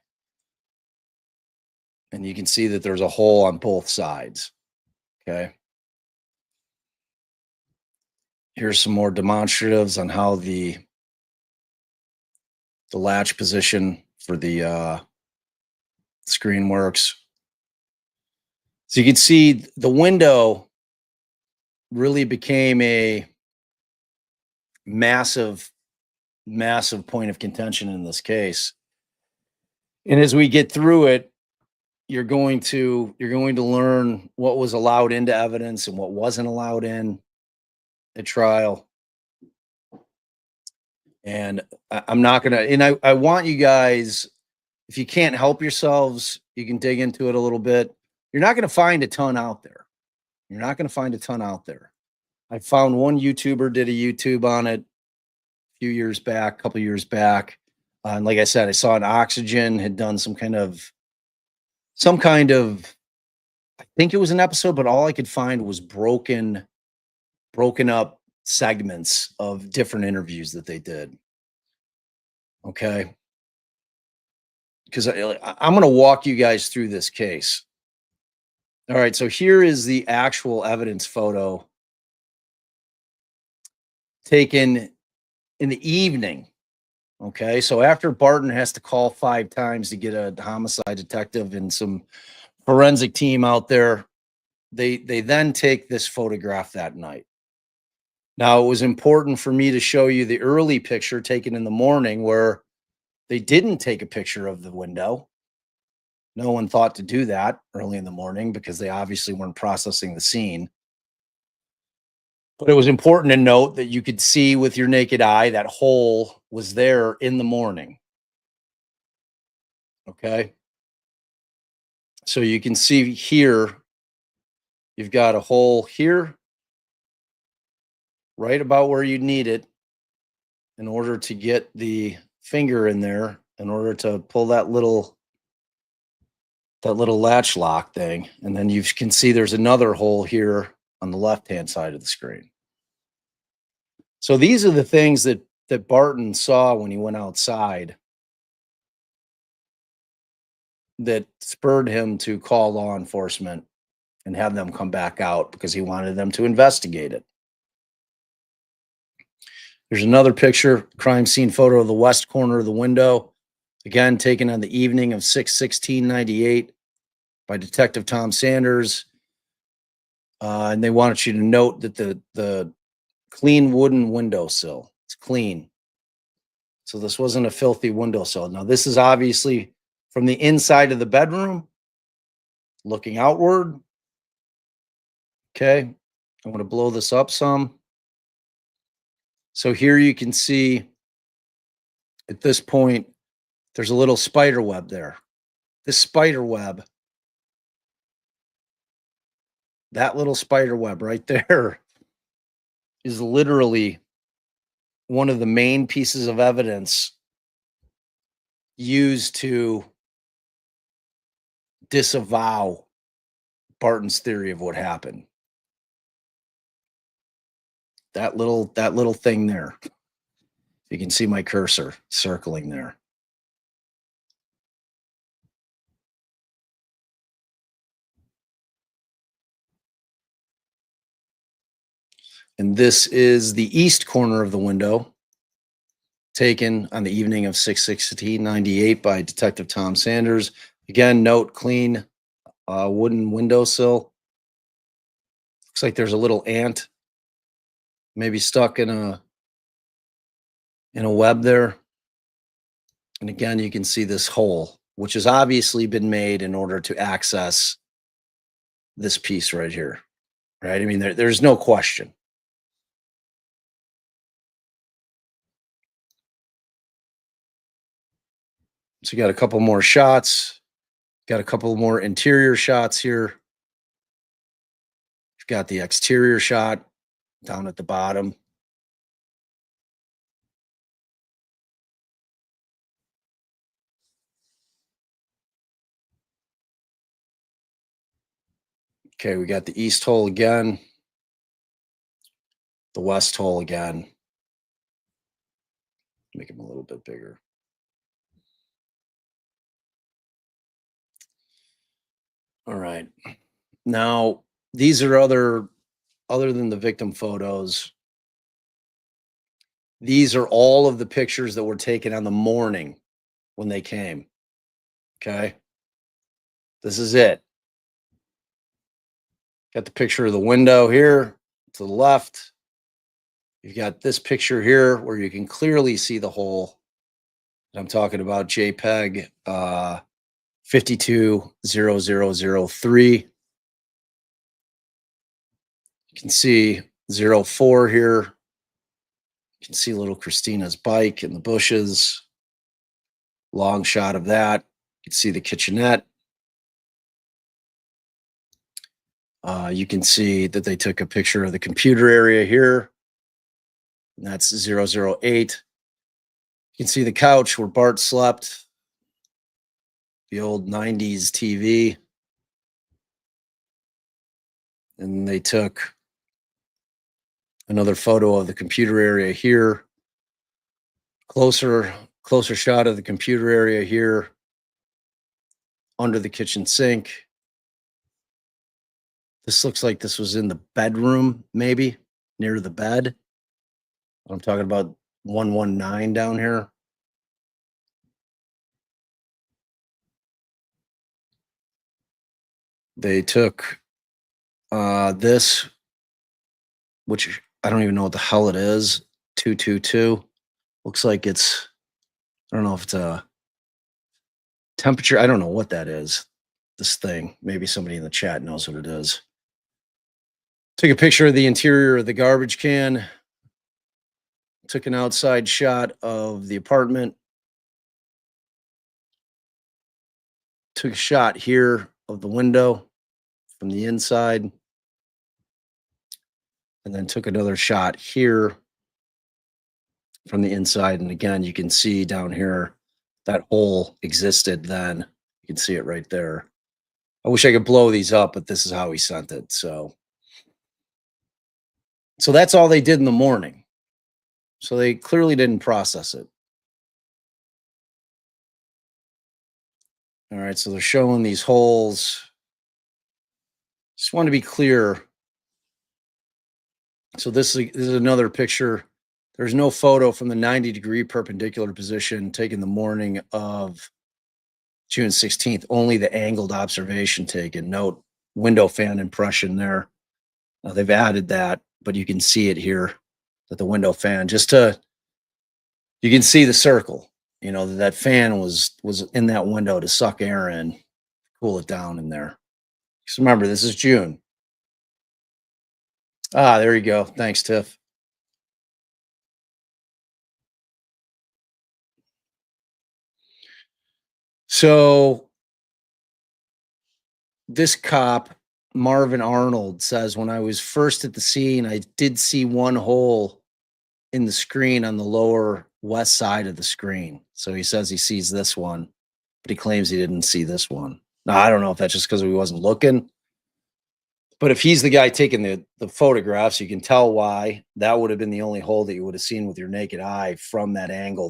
And you can see that there's a hole on both sides. Okay. Here's some more demonstratives on how the latch position for the screen works. So you can see the window really became a massive point of contention in this case. And as we get through it, you're going to learn what was allowed into evidence and what wasn't allowed in at trial. And I'm not going to, and I want you guys, if you can't help yourselves, you can dig into it a little bit. You're not going to find a ton out there. You're not going to find a ton out there. I found one YouTuber did a YouTube on it a few years back, a couple years back. And like I said, I saw an Oxygen had done some kind of, I think it was an episode, but all I could find was broken up segments of different interviews that they did. Okay. Because I'm going to walk you guys through this case. All right. So here is the actual evidence photo taken in the evening. Okay. So after Barton has to call 5 times to get a homicide detective and some forensic team out there, they then take this photograph that night. Now, it was important for me to show you the early picture taken in the morning where they didn't take a picture of the window. No one thought to do that early in the morning because they obviously weren't processing the scene. But it was important to note that you could see with your naked eye that hole was there in the morning. Okay. So you can see here, you've got a hole here, right about where you need it in order to get the finger in there, in order to pull that little that little latch lock thing. And then you can see there's another hole here on the left-hand side of the screen. So these are the things that Barton saw when he went outside that spurred him to call law enforcement and have them come back out because he wanted them to investigate it. There's another picture, crime scene photo of the west corner of the window, again taken on the evening of 6/16/98 by Detective Tom Sanders. And they wanted you to note that the clean wooden windowsill, it's clean. So this wasn't a filthy windowsill. Now this is obviously from the inside of the bedroom, looking outward. Okay, I'm going to blow this up some. So here you can see at this point, there's a little spider web there. This spider web, that little spider web right there is literally one of the main pieces of evidence used to disavow Barton's theory of what happened. That little thing there. You can see my cursor circling there. And this is the east corner of the window, taken on the evening of 6/16/98 by Detective Tom Sanders. Again, note clean wooden windowsill. Looks like there's a little ant, maybe stuck in a web there. And again, you can see this hole, which has obviously been made in order to access this piece right here, right? I mean, there's no question. So you got a couple more shots, got a couple more interior shots here. You've got the exterior shot down at the bottom. Okay, we got the east hole again, the west hole again. Make them a little bit bigger. All right. Now, these are other than the victim photos. These are all of the pictures that were taken on the morning when they came. Okay. This is it. Got the picture of the window here to the left. You've got this picture here where you can clearly see the hole. I'm talking about JPEG 520003. You can see 04 here. You can see little Christina's bike in the bushes. Long shot of that. You can see the kitchenette. You can see that they took a picture of the computer area here. And that's 008. You can see the couch where Bart slept. The old 90s TV. And they took another photo of the computer area here. Closer shot of the computer area here. Under the kitchen sink. This looks like this was in the bedroom, maybe near the bed. I'm talking about 119 down here. They took this, which I don't even know what the hell it is, 222. Looks like it's, I don't know if it's a temperature. I don't know what that is, this thing. Maybe somebody in the chat knows what it is. Took a picture of the interior of the garbage can. Took an outside shot of the apartment. Took a shot here of the window from the inside. And then took another shot here from the inside. And again, you can see down here that hole existed then. You can see it right there. I wish I could blow these up, but this is how he sent it. So that's all they did in the morning. So they clearly didn't process it. All right, so they're showing these holes. Just want to be clear. So this is another picture. There's no photo from the 90-degree perpendicular position taken the morning of June 16th, only the angled observation taken. Note window fan impression there. They've added that, but you can see it here that the window fan, you can see the circle, that fan was in that window to suck air in, cool it down in there. Just remember, this is June. There you go. Thanks, Tiff. So this cop, Marvin Arnold, says, when I was first at the scene, I did see one hole in the screen on the lower west side of the screen. So he says he sees this one, but he claims he didn't see this one. Now, I don't know if that's just because he wasn't looking, but if he's the guy taking the photographs, you can tell why that would have been the only hole that you would have seen with your naked eye from that angle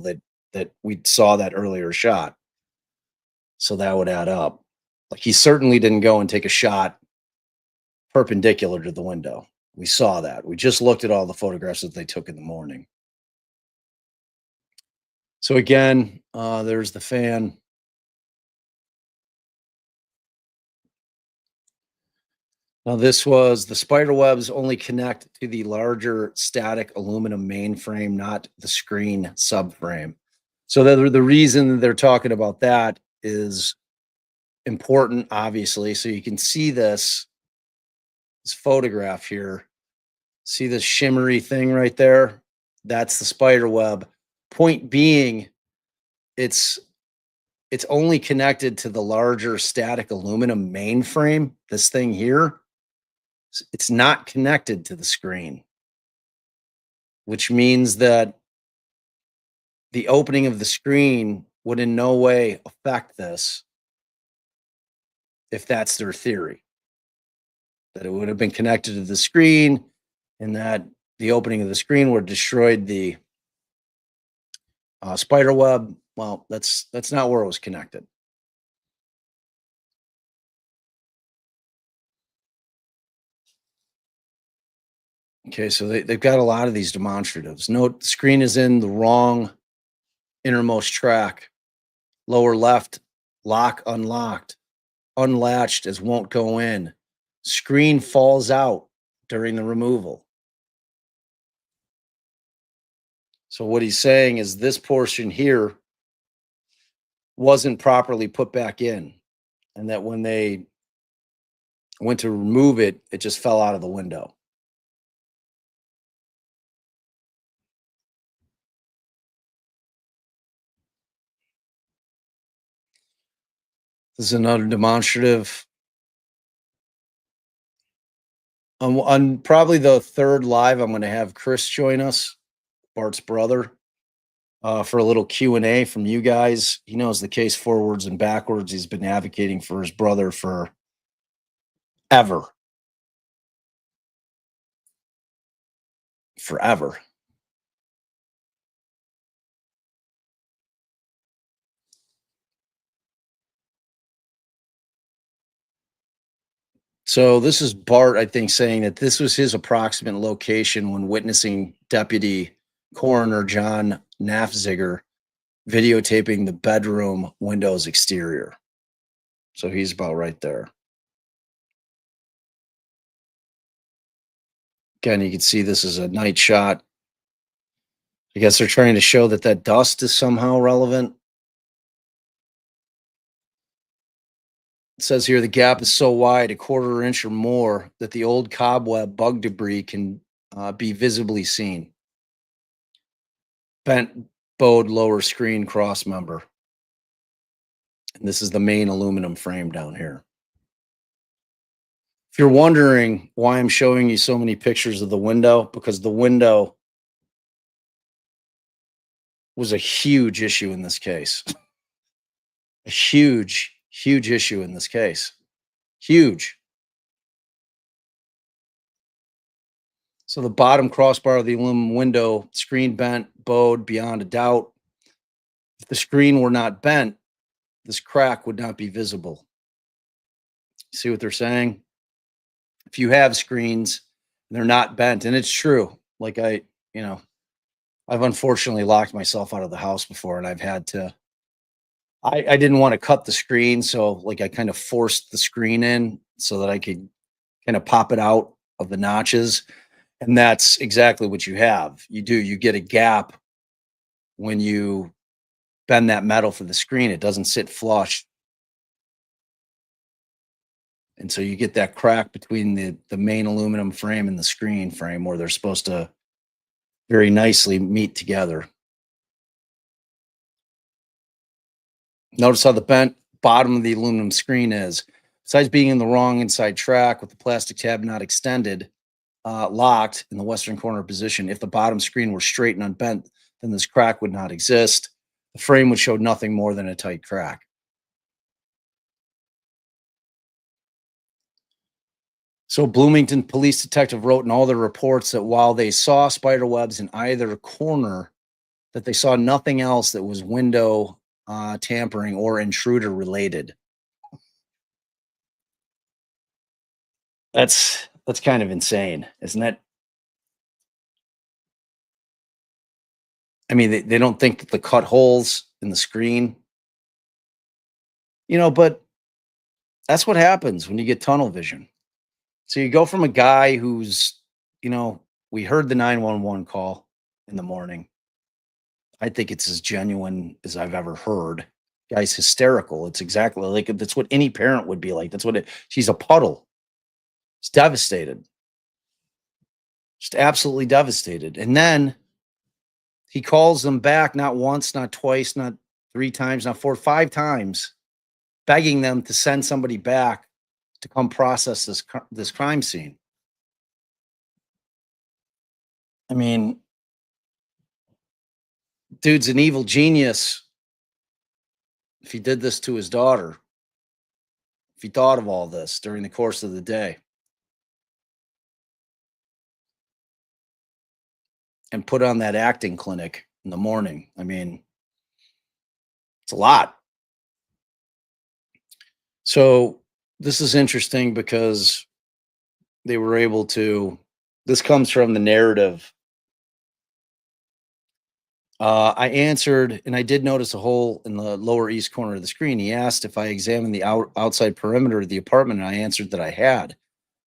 that we saw that earlier shot. So that would add up. Like, he certainly didn't go and take a shot perpendicular to the window. We saw that. We just looked at all the photographs that they took in the morning. So again, there's the fan. Now this was the spider webs only connect to the larger static aluminum mainframe, not the screen subframe. So the reason they're talking about that is important, obviously. So you can see this photograph here. See this shimmery thing right there? That's the spider web. Point being, it's only connected to the larger static aluminum mainframe, this thing here. It's not connected to the screen, which means that the opening of the screen would in no way affect this, if that's their theory. That it would have been connected to the screen and that the opening of the screen would have destroyed the spider web. Well, that's not where it was connected. Okay, so they've got a lot of these demonstratives. Note the screen is in the wrong innermost track. Lower left, lock unlocked. Unlatched as won't go in. Screen falls out during the removal. So what he's saying is this portion here wasn't properly put back in, and that when they went to remove it, it just fell out of the window. This is another demonstrative. On probably the third live, I'm going to have Chris join us, Bart's brother, for a little Q&A from you guys. He knows the case forwards and backwards. He's been advocating for his brother for forever. So this is Bart, I think, saying that this was his approximate location when witnessing Deputy Coroner John Nafziger videotaping the bedroom windows exterior. So he's about right there. Again, you can see this is a night shot. I guess they're trying to show that dust is somehow relevant. It says here the gap is so wide, a quarter inch or more, that the old cobweb bug debris can be visibly seen. Bent bowed lower screen cross member. And this is the main aluminum frame down here. If you're wondering why I'm showing you so many pictures of the window, because the window was a huge issue in this case. A huge issue in this case. Huge. So the bottom crossbar of the aluminum window, screen bent, bowed beyond a doubt. If the screen were not bent, this crack would not be visible. See what they're saying? If you have screens and they're not bent, and it's true, like I've unfortunately locked myself out of the house before, and I've had to. I didn't want to cut the screen, so like I kind of forced the screen in so that I could kind of pop it out of the notches. And that's exactly what you have. You do, you get a gap when you bend that metal for the screen. It doesn't sit flush. And so you get that crack between the main aluminum frame and the screen frame where they're supposed to very nicely meet together. Notice how the bent bottom of the aluminum screen is. Besides being in the wrong inside track with the plastic tab not extended, locked in the western corner position, if the bottom screen were straight and unbent, then this crack would not exist. The frame would show nothing more than a tight crack. So Bloomington police detective wrote in all their reports that while they saw spider webs in either corner, that they saw nothing else that was window tampering or intruder related. That's kind of insane, isn't it? I mean, they don't think that the cut holes in the screen, but that's what happens when you get tunnel vision. So you go from a guy who's, we heard the 911 call in the morning. I think it's as genuine as I've ever heard. Guy's hysterical. It's exactly like that's what any parent would be like. That's what she's a puddle. She's devastated. Just absolutely devastated. And then he calls them back not once, not twice, not 3 times, not 4, 5 times, begging them to send somebody back to come process this crime scene. I mean, dude's an evil genius. If he did this to his daughter, if he thought of all this during the course of the day and put on that acting clinic in the morning, I mean, it's a lot. So this is interesting because they were able to, this comes from the narrative. I answered, and I did notice a hole in the lower east corner of the screen. He asked if I examined the outside perimeter of the apartment, and I answered that I had.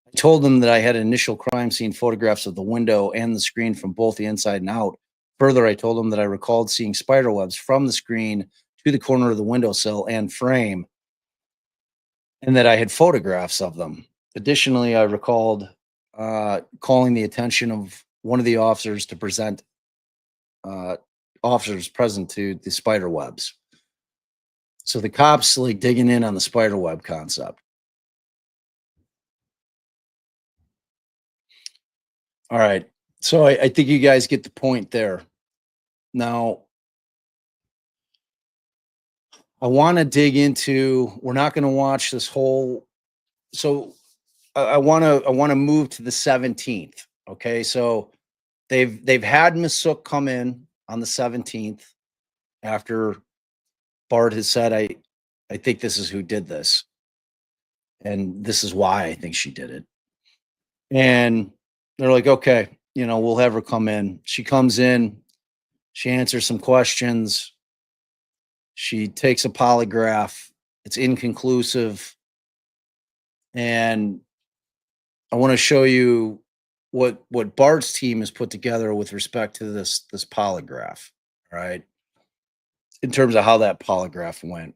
I told him that I had initial crime scene photographs of the window and the screen from both the inside and out. Further, I told him that I recalled seeing spider webs from the screen to the corner of the windowsill and frame, and that I had photographs of them. Additionally, I recalled calling the attention of one of the officers to present officers present to the spider webs. So the cops like digging in on the spider web concept. All right. So I think you guys get the point there. Now, I want to dig into, we're not going to watch this whole, so I want to move to the 17th. Okay. So they've had Miss Sook come in on the 17th after Bart has said, I think this is who did this. And this is why I think she did it. And they're like, okay, we'll have her come in. She comes in, she answers some questions. She takes a polygraph. It's inconclusive. And I want to show you what Bart's team has put together with respect to this polygraph, right? In terms of how that polygraph went.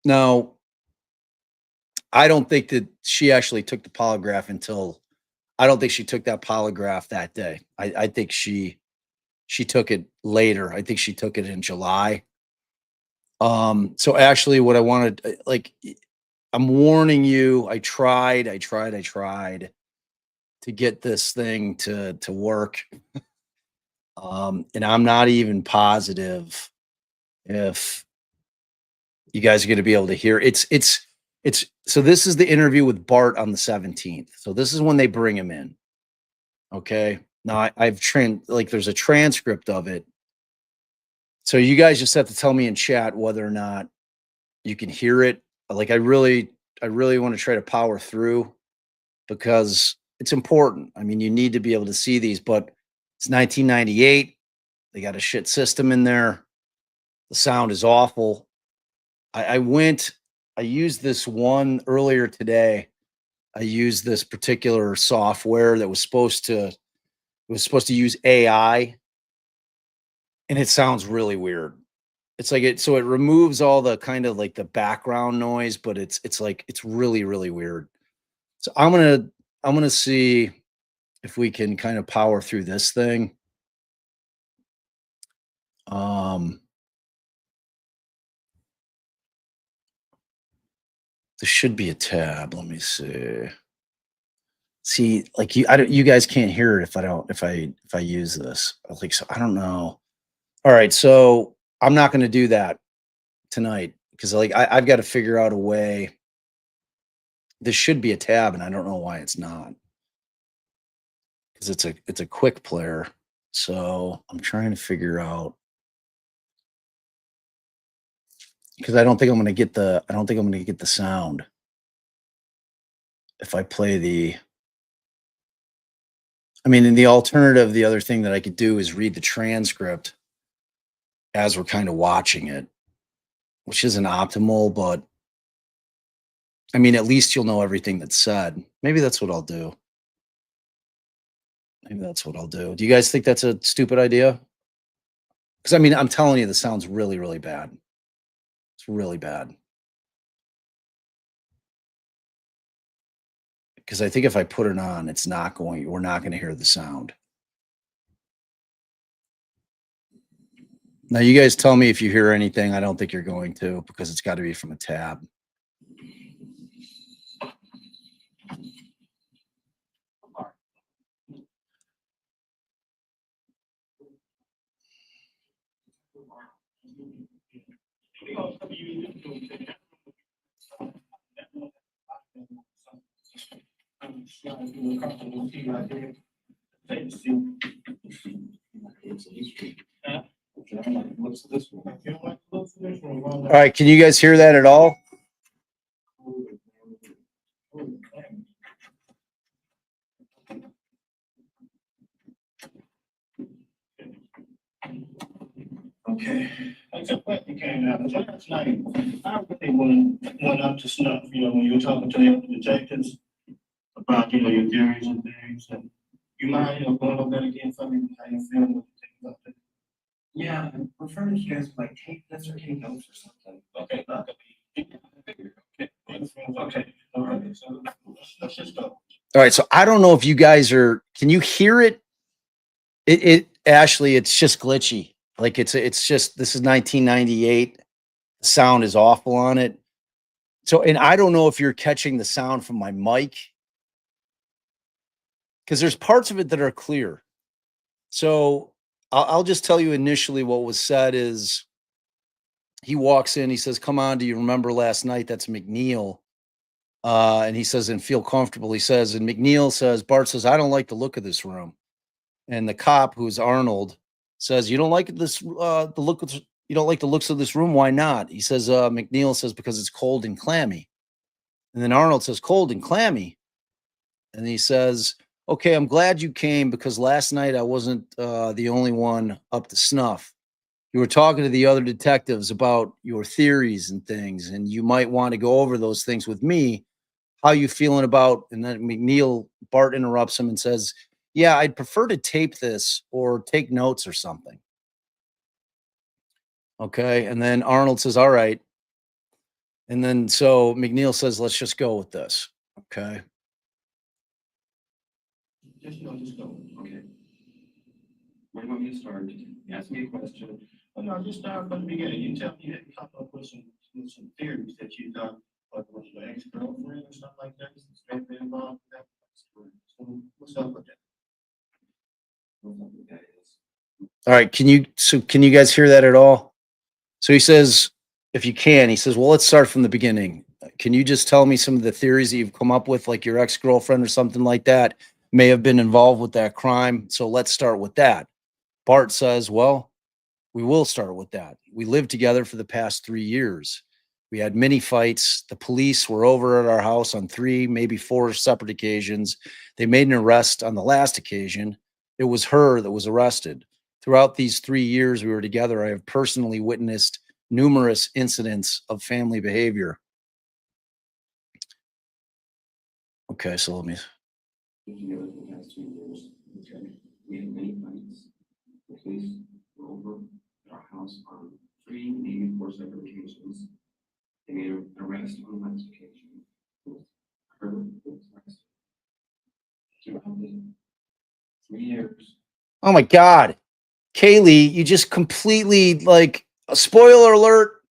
Now, I don't think that she actually took the polygraph until, I don't think she took that polygraph that day. I think she took it later. I think she took it in July. So actually what I wanted, like, I'm warning you, I tried to get this thing to work. And I'm not even positive if you guys are going to be able to hear. It's So this is the interview with Bart on the 17th. So this is when they bring him in. Okay. Now there's a transcript of it. So you guys just have to tell me in chat whether or not you can hear it. Like I really want to try to power through because it's important. I mean, you need to be able to see these, but it's 1998. They got a shit system in there. The sound is awful. I used this one earlier today. I used this particular software that was supposed to use AI, and it sounds really weird. It's like it removes all the kind of like the background noise, but it's really, really weird. So I'm gonna see if we can kind of power through this thing. There should be a tab. Let me see. See, like you guys can't hear it if I use this. So I don't know. All right, so I'm not going to do that tonight because I've got to figure out a way. This should be a tab, and I don't know why it's not. Because it's a quick player. So I'm trying to figure out because I don't think I'm going to get the sound if I play the. I mean, in the alternative, the other thing that I could do is read the transcript as we're kind of watching it, which isn't optimal, but I mean, at least you'll know everything that's said. Maybe that's what I'll do. Do you guys think that's a stupid idea? Because I mean, I'm telling you, the sound's really, really bad. It's really bad. Because I think if I put it on, we're not going to hear the sound. Now, you guys tell me if you hear anything. I don't think you're going to because it's got to be from a tab. All right, can you guys hear that at all? Okay. That's a question came out. Last night, I really went up to snuff, when you were talking to the detectives about, your theories and things. And you mind, going over that again for me? How you feel? What you think about that? Yeah, I prefer if you guys like take this or take notes or something. Okay. Okay. All right. So let's just go. All right. So I don't know if you guys can you hear it? Ashley, it's just glitchy. Like this is 1998. The sound is awful on it. So, and I don't know if you're catching the sound from my mic because there's parts of it that are clear. So I'll just tell you initially what was said is he walks in, he says, "Come on, do you remember last night?" That's McNeil. And he says, "And feel comfortable." He says, and McNeil says, Bart says, "I don't like the look of this room." And the cop, who's Arnold, says, "You don't like this, you don't like the looks of this room? Why not?" He says, McNeil says, "Because it's cold and clammy." And then Arnold says, "Cold and clammy." And he says, "Okay, I'm glad you came because last night I wasn't the only one up to snuff. You were talking to the other detectives about your theories and things, and you might want to go over those things with me. How you feeling about?" And then Bart interrupts him and says, "Yeah, I'd prefer to tape this or take notes or something." Okay. And then Arnold says, "All right." And then so McNeil says, "Let's just go with this." Okay. Just go. Okay. Where do you want me to start? Ask me a question. Oh, no, just start from the beginning. You tell me you had to come up with some theories that you thought, like, was your ex-girlfriend or something like that? Is maybe involved in that? So what's up with that? All right. Can you guys hear that at all? So he says, if you can, he says, "Well, let's start from the beginning. can you just tell me some of the theories that you've come up with, like your ex-girlfriend or something like that may have been involved with that crime? So let's start with that. Bart says, well, we will start with that. We lived together for the past 3 years. We had many fights. The police were over at our house on 3, maybe 4 separate occasions. They made an arrest on the last occasion. It was her that was arrested. Throughout these 3 years we were together, I have personally witnessed numerous incidents of family behavior. Okay, so let me. Together for the past 2 years. Okay. We had many fights. The police were over at our house on 3, maybe 4 separate occasions. They made an arrest on the last occasion. It was her that was arrested. Throughout the 3 years. Oh my God. Kaylee, you just completely like spoiler alert.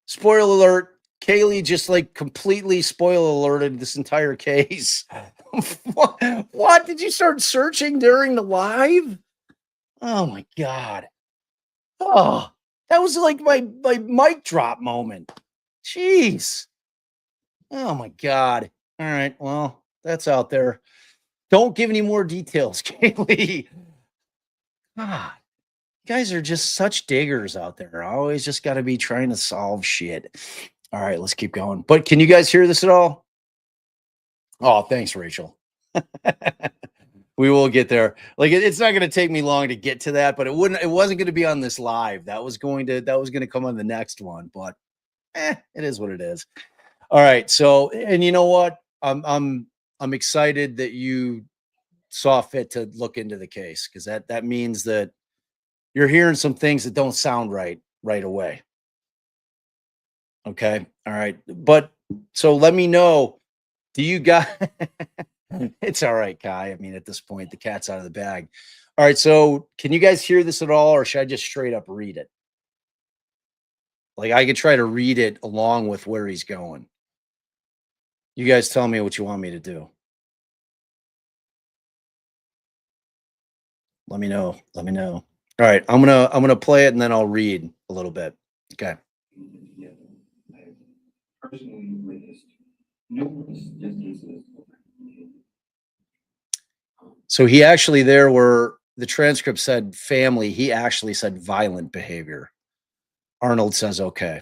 Spoiler alert. Kaylee just like completely spoiler alerted this entire case. What? Did you start searching during the live? Oh my God. Oh, that was like my mic drop moment. Jeez. Oh my God. All right. Well, that's out there. Don't give any more details, Kaylee. God, you guys are just such diggers out there. Always just got to be trying to solve shit. All right, let's keep going. But can you guys hear this at all? Oh, thanks, Rachel. We will get there. Like it's not going to take me long to get to that, but it wasn't going to be on this live. That was going to come on the next one, but it is what it is. All right. So, and you know what? I'm excited that you saw fit to look into the case, because that means that you're hearing some things that don't sound right away. Okay. All right. But so let me know. Do you got it's all right, Kai. I mean, at this point, the cat's out of the bag. All right. So can you guys hear this at all, or should I just straight up read it? Like I could try to read it along with where he's going. You guys tell me what you want me to do. Let me know. Let me know. All right. I'm gonna play it and then I'll read a little bit. Okay. Yeah, I personally witnessed numerous instances of So he actually, there were, the transcript said family, he actually said violent behavior. Arnold says, okay.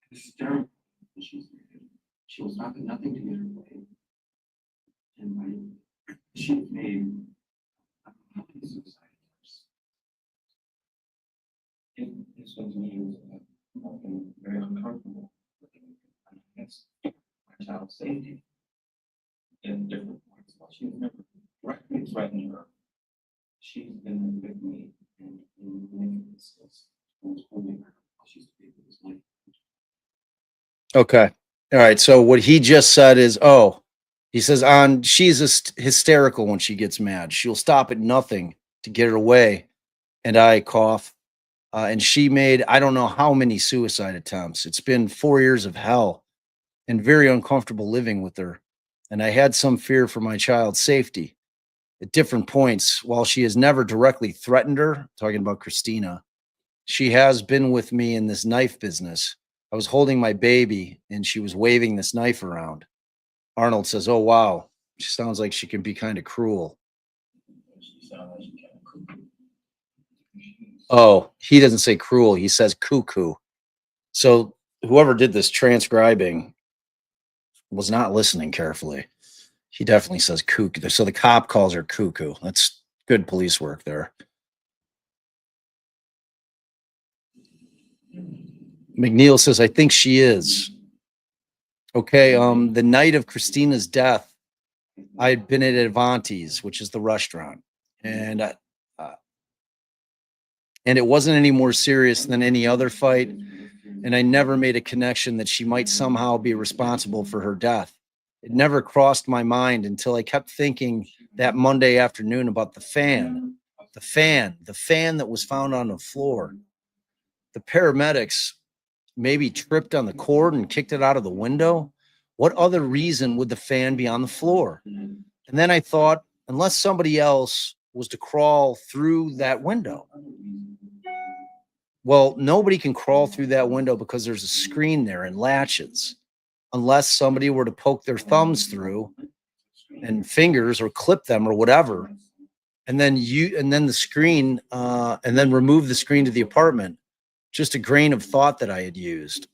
she's hysterical. She was stopping nothing to get her way. And she made suicide attempts. This was me very uncomfortable against my child's safety in different points. While she was never directly threatening her, she's been with me and in many instances was holding her while she's with his life. Okay. All right. So what he just said is, oh, he says she's hysterical when she gets mad. She'll stop at nothing to get her away. And I cough. And she made, I don't know how many suicide attempts. It's been 4 years of hell and very uncomfortable living with her. And I had some fear for my child's safety at different points. While she has never directly threatened her, talking about Christina, she has been with me in this knife business. I was holding my baby and she was waving this knife around. Arnold says, oh, wow. She sounds like she can be kind of cruel. Oh, he doesn't say cruel. He says cuckoo. So whoever did this transcribing was not listening carefully. He definitely says cuckoo. So the cop calls her cuckoo. That's good police work there. McNeil says, I think she is. Okay. The night of Christina's death, I had been at Avanti's, which is the restaurant, and it wasn't any more serious than any other fight. And I never made a connection that she might somehow be responsible for her death. It never crossed my mind until I kept thinking that Monday afternoon about the fan that was found on the floor. The paramedics maybe tripped on the cord and kicked it out of the window. What other reason would the fan be on the floor? And then I thought, unless somebody else was to crawl through that window. Well, nobody can crawl through that window because there's a screen there and latches, unless somebody were to poke their thumbs through and fingers or clip them or whatever. And then the screen, and then remove the screen to the apartment. Just a grain of thought that I had used.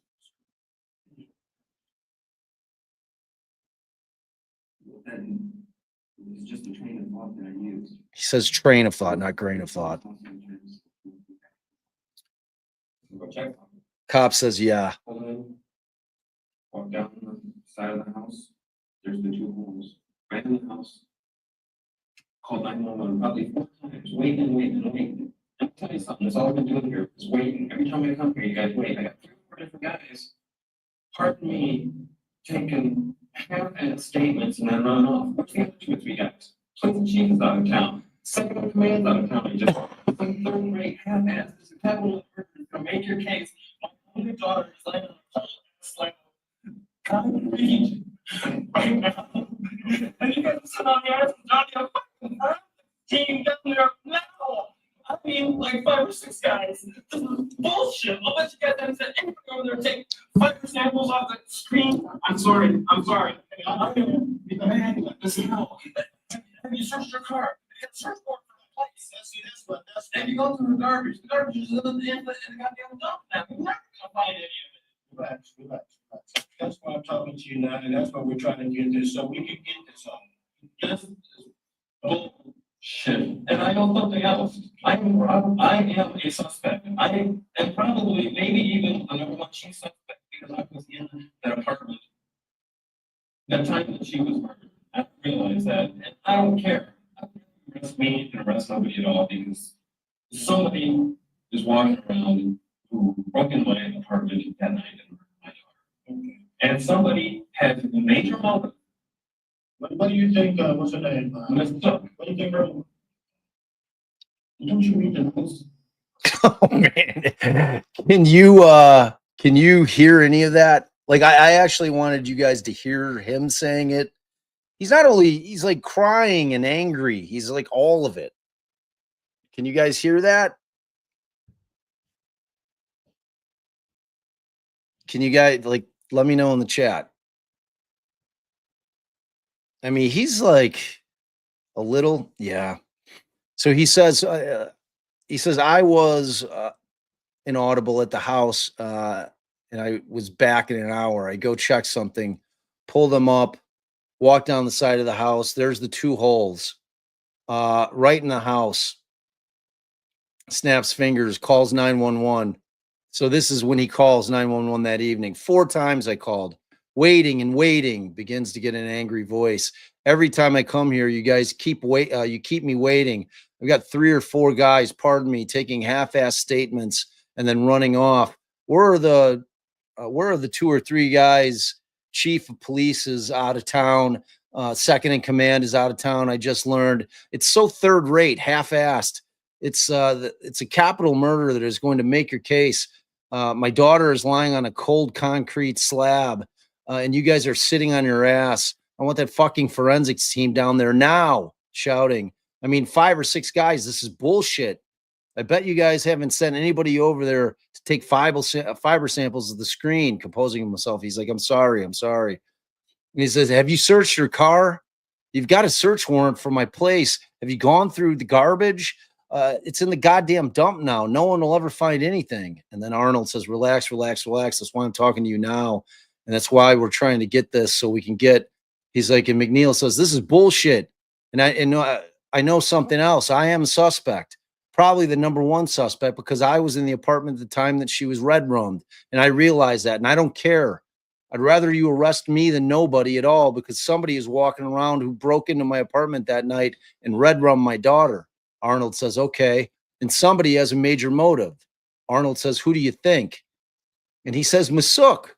Then it's just a train of thought that I used. He says train of thought, not grain of thought. Go check. Cop says, yeah. Walk down the side of the house. There's the two homes. Right in the house. Called 911 probably 4 times. Waiting. I'll tell you something. That's all I've been doing here is waiting. Every time I come here, you guys wait. I got 3 or 4 different guys. Pardon me, taking half-ass statements and then run off. What's the other 2 or 3 guys? Plaintiff chief is out of town. Second in command's out of town. You just some third-rate half-ass. This is capital murder. Gonna make your case. My only daughter is laying on a slab. Can't read right now. And you guys sit on the ass and Johnny, I'm fucking team down there now. I mean, like 5 or 6 guys. This is bullshit. I'll bet you guys haven't said anything over there. Take 5 samples off the screen. I'm sorry. This is how. Have you searched your car? You got search warrant for the place. See, that's and you go through the garbage. The garbage is in the goddamn dump now. You're not gonna find any of it. Relax. That's why I'm talking to you now, and that's why we're trying to get this, so we can get this on. This is bullshit. And I know something else. I am a suspect. I am probably, maybe even a number 1 chief suspect because I was in that apartment. That time that she was murdered. I realized that, and I don't care. I don't arrest me and arrest somebody at all because somebody is walking around who broke in my apartment that night and murdered my daughter. Okay. And somebody has a major motive. What do you think, what's her name? Miss Duck. What do you think, Earl? Don't you read the news? Oh man. Can you hear any of that? Like I actually wanted you guys to hear him saying it. He's like crying and angry. He's like all of it. Can you guys hear that? Can you guys like let me know in the chat? I mean, he's like a little, yeah. So he says I was inaudible at the house, and I was back in an hour. I go check something, pull them up, walk down the side of the house. There's the 2 holes, right in the house. Snaps fingers, calls 911. So this is when he calls 911 that evening. 4 times I called, waiting and waiting, begins to get an angry voice. Every time I come here, you guys keep you keep me waiting. I've got 3 or 4 guys, pardon me, taking half-ass statements and then running off. Where are the 2 or 3 guys? Chief of police is out of town. Second in command is out of town. I just learned it's so third rate, half-assed. It's a capital murder that is going to make your case. My daughter is lying on a cold concrete slab, and you guys are sitting on your ass. I want that fucking forensics team down there now shouting. I mean, 5 or 6 guys. This is bullshit. I bet you guys haven't sent anybody over there to take fiber samples of the screen, composing himself. He's like, I'm sorry. And he says, have you searched your car? You've got a search warrant for my place. Have you gone through the garbage? It's in the goddamn dump now. No one will ever find anything. And then Arnold says, relax. That's why I'm talking to you now. And that's why we're trying to get this so we can get, he's like, and McNeil says, this is bullshit. And I know something else. I am a suspect, probably the number 1 suspect, because I was in the apartment at the time that she was red rummed. And I realize that. And I don't care. I'd rather you arrest me than nobody at all, because somebody is walking around who broke into my apartment that night and red rummed my daughter. Arnold says, okay. And somebody has a major motive. Arnold says, who do you think? And he says, Masuk.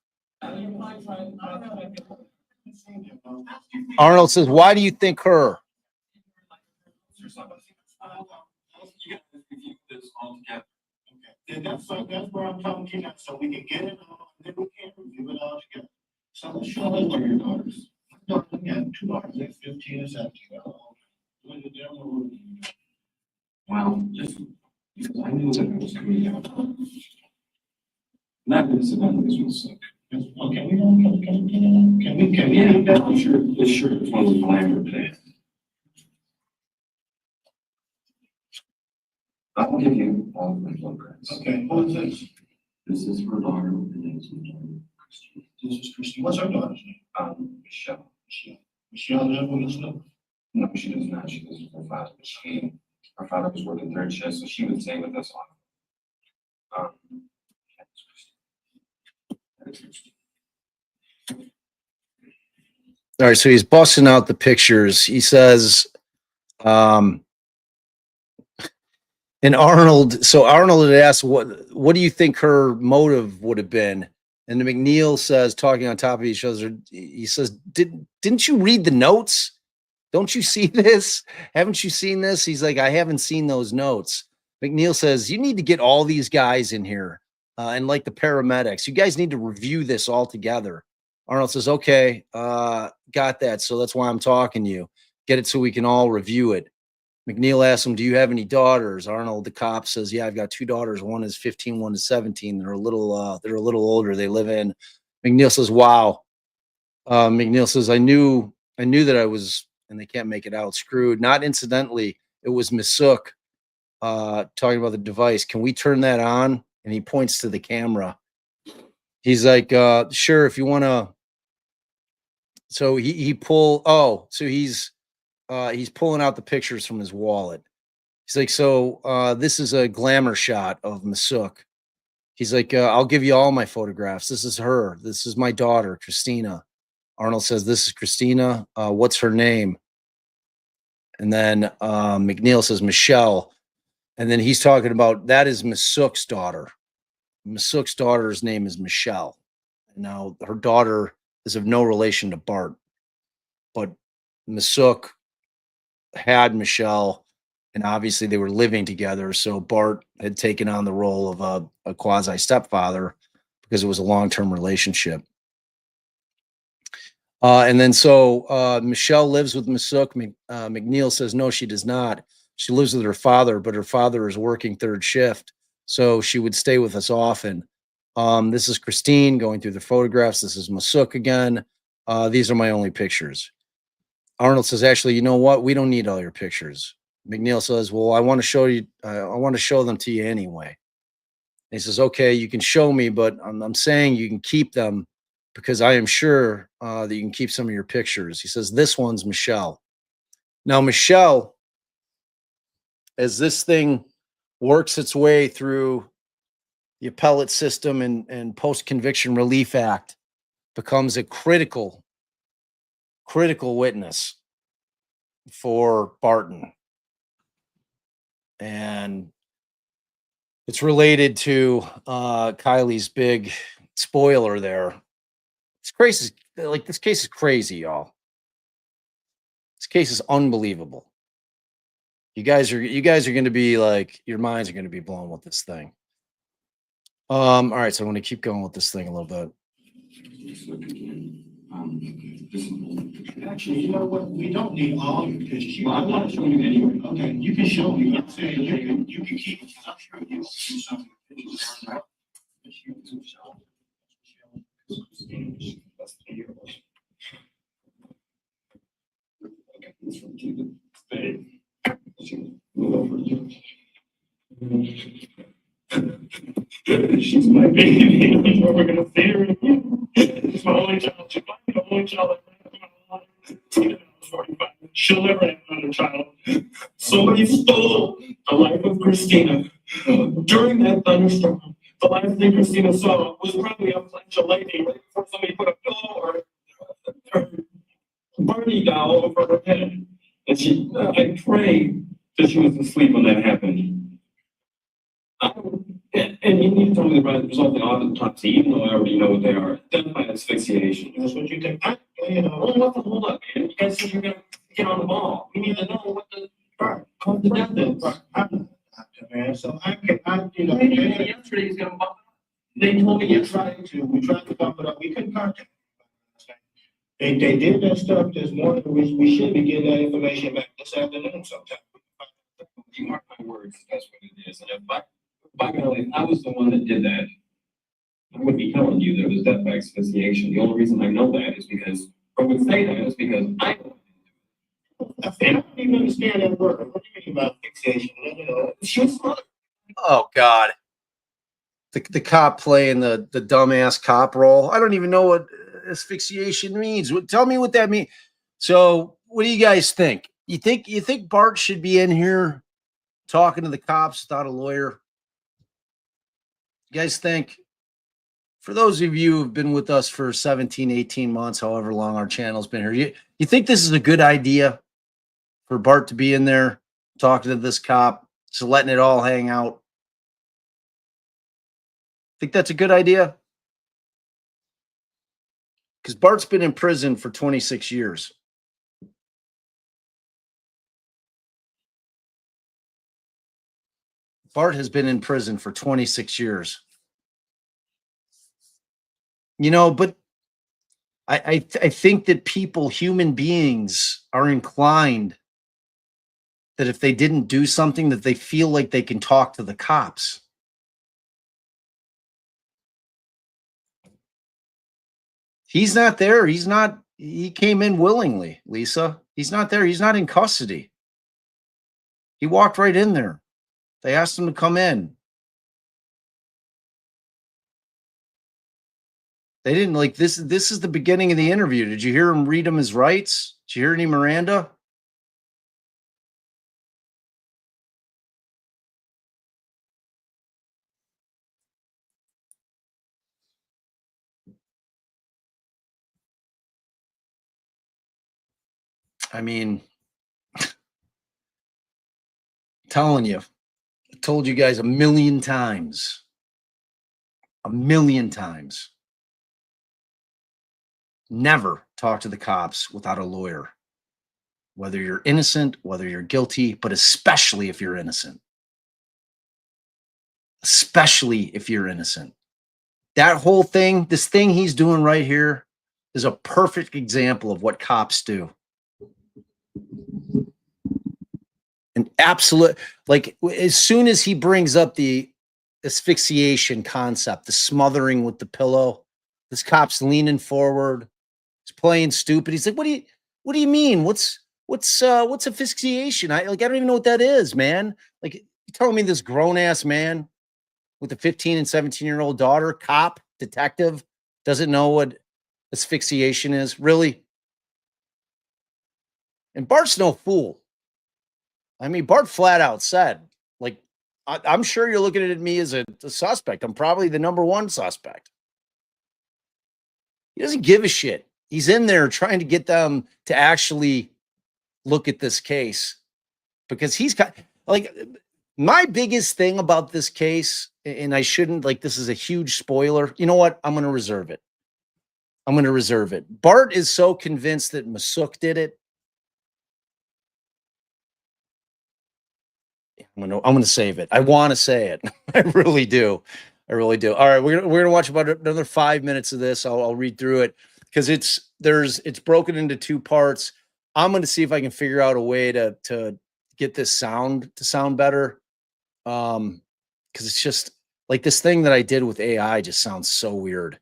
Arnold says, why do you think her? And that's where I'm talking to you now, so we can get it all, and then we can review it all together. So let's show them where your daughters. My daughter got 2 daughters, they're 15 and 17. knew that I was coming down. Not this event, this was sick. Okay, we don't, can we leave that? I'm sure, it's one of the glamour days. I'll give you all of my photographs. Okay, who is this? This is her daughter, and then this is my daughter, Christina. This is Christina. What's her daughter's name? Michelle. Michelle live with us now? No, she does not. She lives with her father. Her father was working third shift, so she would stay with us on. All right, so he's busting out the pictures. He says, and Arnold, so Arnold had asked, what do you think her motive would have been? And McNeil says, talking on top of each other, he says, didn't you read the notes? Don't you see this? Haven't you seen this? He's like, I haven't seen those notes. McNeil says, you need to get all these guys in here and like the paramedics. You guys need to review this all together. Arnold says, okay, got that. So that's why I'm talking to you. Get it so we can all review it. McNeil asks him, do you have any daughters? Arnold, the cop, says, yeah, I've got two daughters. One is 15, one is 17. They're a little older. They live in. McNeil says, wow. McNeil says, I knew that I was, and they can't make it out, screwed. Not incidentally, it was Missook talking about the device. Can we turn that on? And he points to the camera. He's like, sure, if you want to. So he's pulling out the pictures from his wallet. He's like, so this is a glamour shot of Missook. He's like, I'll give you all my photographs. This is her. This is my daughter, Christina. Arnold says, this is Christina. What's her name? And then McNeil says, Michelle. And then he's talking about, that is Missook's daughter. Missook's daughter's name is Michelle. Now, her daughter is of no relation to Bart. But Missook had Michelle, and obviously they were living together. So Bart had taken on the role of a quasi stepfather because it was a long-term relationship. And then so Michelle lives with Missook. McNeil says, no, she does not. She lives with her father, but her father is working third shift. So she would stay with us often. This is Christine going through the photographs. This is Missook again. These are my only pictures. Arnold says, actually, you know what? We don't need all your pictures. McNeil says, well, I want to show you. I want to show them to you anyway. And he says, okay, you can show me, but I'm saying you can keep them because I am sure that you can keep some of your pictures. He says, this one's Michelle. Now, Michelle, as this thing works its way through the appellate system and post-conviction relief act, becomes a critical witness for Barton. And it's related to Kylie's big spoiler there. It's crazy. Like, this case is crazy, y'all. This case is unbelievable. You guys are going to be like, your minds are going to be blown with this thing. All right, so I'm going to keep going with this thing a little bit. Actually, you know what? We don't need all your pictures. Well, I'm not showing you anyway. Okay, you can show me. I'm saying you can keep it. I'm sure you can do something. She's my baby. I'm never gonna see her again. It's my only child. She's my only child. She'll never have another child. Somebody stole the life of Christina. During that thunderstorm, the last thing Christina saw was probably a flash of lightning right before somebody put a pillow or Barney doll over her head. And I pray that she was asleep when that happened. And you need to tell me the result of the autopsy, even though I already know what they are. Death by asphyxiation. That's what you think. Hold up, man. You guys said you're gonna get on the ball. We need to know what the cause the death is. Man, so I Yesterday he's gonna bump it up. They told me yesterday. We tried to bump it up. We couldn't contact them. They did that stuff this morning. We should be getting that information back this afternoon sometime. You mark my words, that's what it is. And if I by golly, if I was the one that did that, I would be telling you that it was death by asphyxiation. The only reason I know that is because, or would say that is because I I don't even understand that word. What do you mean by fixation? You know, she was fine. Oh God. The cop playing the dumbass cop role. I don't even know what asphyxiation means. Tell me what that means. So what do you guys think? You think Bart should be in here talking to the cops without a lawyer? You guys think? For those of you who've been with us for 17, 18 months, however long our channel's been here, you think this is a good idea for Bart to be in there talking to this cop, just letting it all hang out? Think that's a good idea? Because Bart's been in prison for 26 years. Bart has been in prison for 26 years. You know, but I think that people, human beings, are inclined that if they didn't do something, that they feel like they can talk to the cops. He's not there. He came in willingly, Lisa. He's not there. He's not in custody. He walked right in there. They asked him to come in. They didn't like this. This is the beginning of the interview. Did you hear him read him his rights? Did you hear any Miranda? I mean, telling you, I told you guys a million times. Never talk to the cops without a lawyer. Whether you're innocent, whether you're guilty, but especially if you're innocent. Especially if you're innocent. That whole thing, this thing he's doing right here, is a perfect example of what cops do. An absolute, like, as soon as he brings up the asphyxiation concept, the smothering with the pillow, this cop's leaning forward, he's playing stupid. He's like, what do you mean? What's asphyxiation? I don't even know what that is, man. Like, you telling me this grown-ass man with a 15 and 17-year-old daughter, cop, detective, doesn't know what asphyxiation is? Really? And Bart's no fool. I mean, Bart flat out said, like, I'm sure you're looking at me as a suspect. I'm probably the number one suspect. He doesn't give a shit. He's in there trying to get them to actually look at this case because he's got, like, my biggest thing about this case, and I shouldn't, like, this is a huge spoiler. You know what? I'm going to reserve it. Bart is so convinced that Masuk did it. I'm gonna save it. I want to say it. I really do. All right, we're gonna watch about another 5 minutes of this. I'll read through it because it's broken into two parts. I'm gonna see if I can figure out a way to get this sound to sound better. Because it's just like this thing that I did with AI just sounds so weird.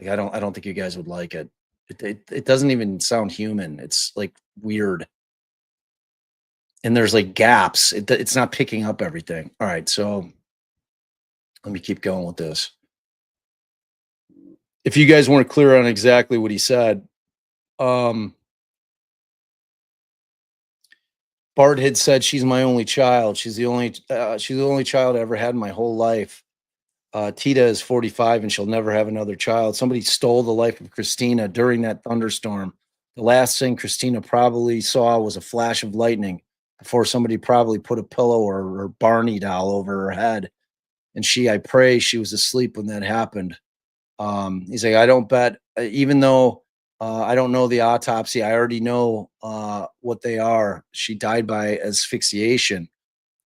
Like I don't think you guys would like it. It doesn't even sound human. It's like weird. And there's like gaps. It's not picking up everything. All right, so let me keep going with this. If you guys weren't clear on exactly what he said, Bart had said she's my only child. She's the only child I ever had in my whole life. Tita is 45 and she'll never have another child. Somebody stole the life of Christina during that thunderstorm. The last thing Christina probably saw was a flash of lightning before somebody probably put a pillow or Barney doll over her head. And I pray she was asleep when that happened. He's like, I don't bet, even though I don't know the autopsy, I already know what they are. She died by asphyxiation.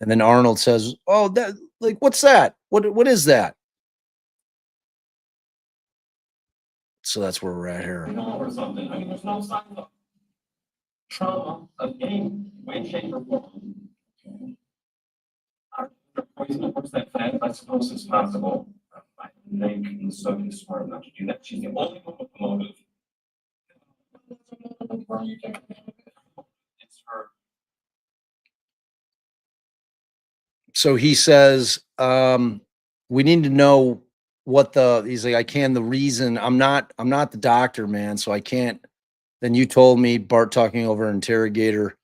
And then Arnold says, oh, that, like, what's that? What is that? So that's where we're at here. or something. I mean, there's no sign of trauma of any way, shape, or form. poison the horse that fed as close as possible. I think Minnesota is smart enough to do that. She's the only one with the motive. It's her. So he says, we need to know what he's like, the reason I'm not the doctor, man. So I can't. Then you told me, Bart talking over an interrogator,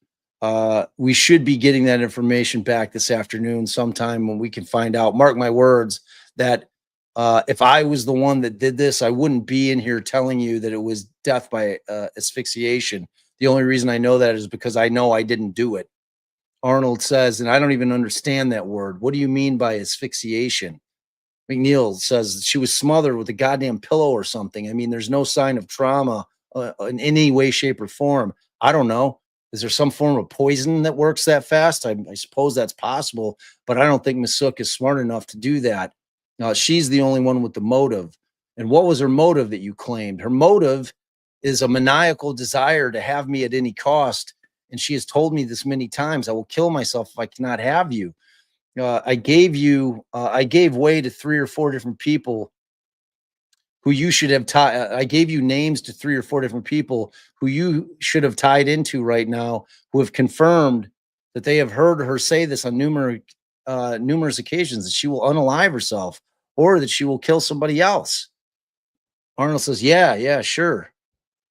we should be getting that information back this afternoon sometime when we can find out, mark my words, that if I was the one that did this, I wouldn't be in here telling you that it was death by asphyxiation. The only reason I know that is because I know I didn't do it. Arnold says, and I don't even understand that word. What do you mean by asphyxiation? McNeil says she was smothered with a goddamn pillow or something. I mean, there's no sign of trauma in any way, shape, or form. I don't know. Is there some form of poison that works that fast? I suppose that's possible, but I don't think Miss Sook is smart enough to do that. She's the only one with the motive. And what was her motive that you claimed? Her motive is a maniacal desire to have me at any cost. And she has told me this many times, I will kill myself if I cannot have you. I gave way to 3 or 4 different people who you should have tied. I gave you names to 3 or 4 different people who you should have tied into right now, who have confirmed that they have heard her say this on numerous occasions, that she will unalive herself or that she will kill somebody else. Arnold says, yeah, sure.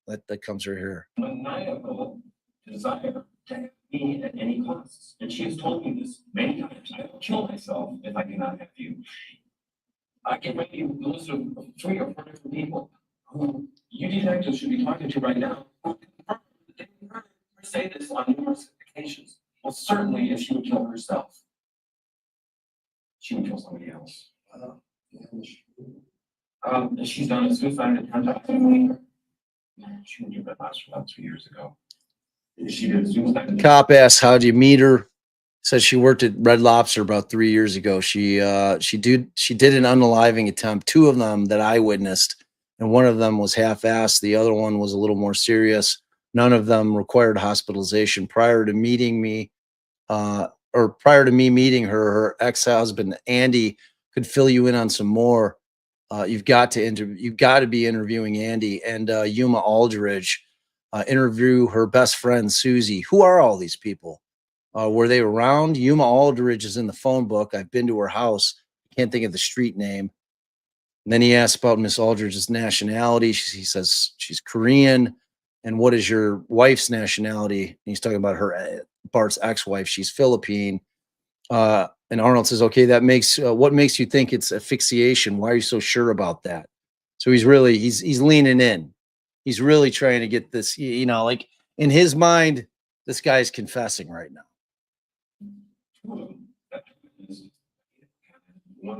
That comes right here. Maniacal desire to have me at any cost. And she has told me this many times. I will kill myself if I cannot have you. I can make you a list of 3 or 4 different people who you detectives should be talking to right now who confirm that they heard her say this on numerous occasions. Well, certainly if she would kill herself, she would kill somebody else. She's done a suicide attempt. She would do that last about 2 years ago. She did a suicide. Cop asks, how'd you meet her? Says she worked at Red Lobster about 3 years ago. She did an unaliving attempt, 2 of them that I witnessed, and one of them was half-assed. The other one was a little more serious. None of them required hospitalization. Prior to meeting me, or prior to me meeting her, her ex-husband Andy could fill you in on some more. You've got to be interviewing Andy and Yuma Aldridge. Interview her best friend Susie. Who are all these people? Were they around? Yuma Aldridge is in the phone book. I've been to her house. Can't think of the street name. And then he asks about Miss Aldridge's nationality. He says she's Korean. And what is your wife's nationality? And he's talking about her, Bart's ex-wife. She's Philippine. And Arnold says, okay, that makes, what makes you think it's asphyxiation? Why are you so sure about that? So he's leaning in. He's really trying to get this, like in his mind, this guy's confessing right now. One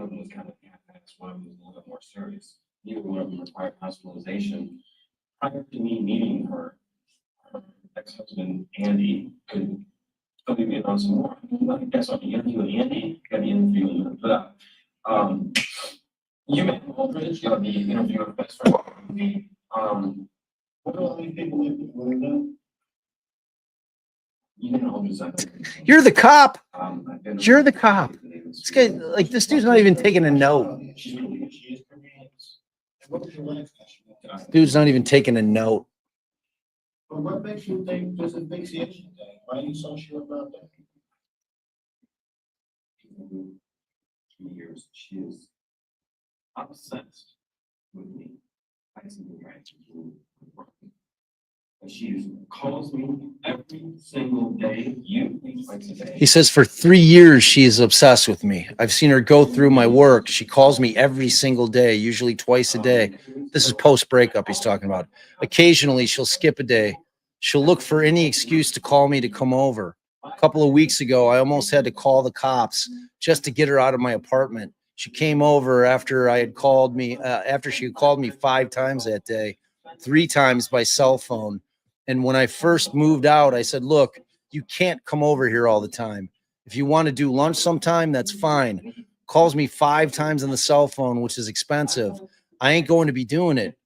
of them was kind of half-assed, one of them was a little bit more serious. Neither one of them required hospitalization. Prior to me meeting her ex-husband Andy could fill me in on some more. I guess I'll be interviewing Andy, got to interview him for that. You met Aldridge, got to be interviewing her best friend. What do all these people live in? You know, You're the cop. You're the cop. This guy, like, this dude's not even taking a note. Dude's not even taking a note. But what makes you think this is asphyxiation thing? Why are you so sure about that? 2 years, she is obsessed with me. And she calls me every single day. He says for 3 years she is obsessed with me. I've seen her go through my work. She calls me every single day, usually twice a day. This is post breakup he's talking about. Occasionally she'll skip a day. She'll look for any excuse to call me to come over. A couple of weeks ago, I almost had to call the cops just to get her out of my apartment. She came over after I had called me, after she had called me 5 times that day, 3 times by cell phone. And when I first moved out, I said, look, you can't come over here all the time. If you want to do lunch sometime, that's fine. Calls me 5 times on the cell phone, which is expensive. I ain't going to be doing it.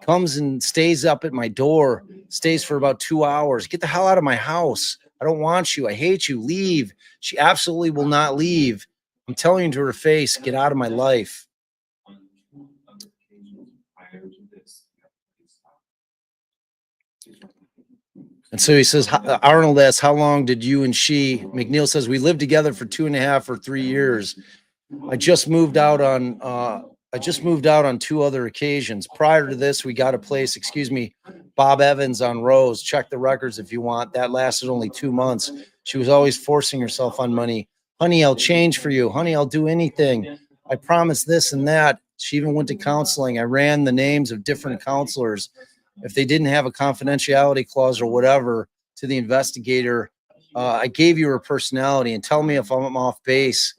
Comes and stays up at my door, stays for about 2 hours. Get the hell out of my house. I don't want you. I hate you. Leave. She absolutely will not leave. I'm telling you to her face, get out of my life. On 2 other occasions prior to this. And so he says, Arnold asks, how long did you and she, McNeil says, we lived together for 2.5 or 3 years. I just moved out on 2 other occasions. Prior to this, we got a place, Bob Evans on Rose. Check the records if you want. That lasted only 2 months. She was always forcing herself on money. Honey, I'll change for you. Honey, I'll do anything. I promise this and that. She even went to counseling. I ran the names of different counselors. If they didn't have a confidentiality clause or whatever to the investigator, I gave you her personality and tell me if I'm off base,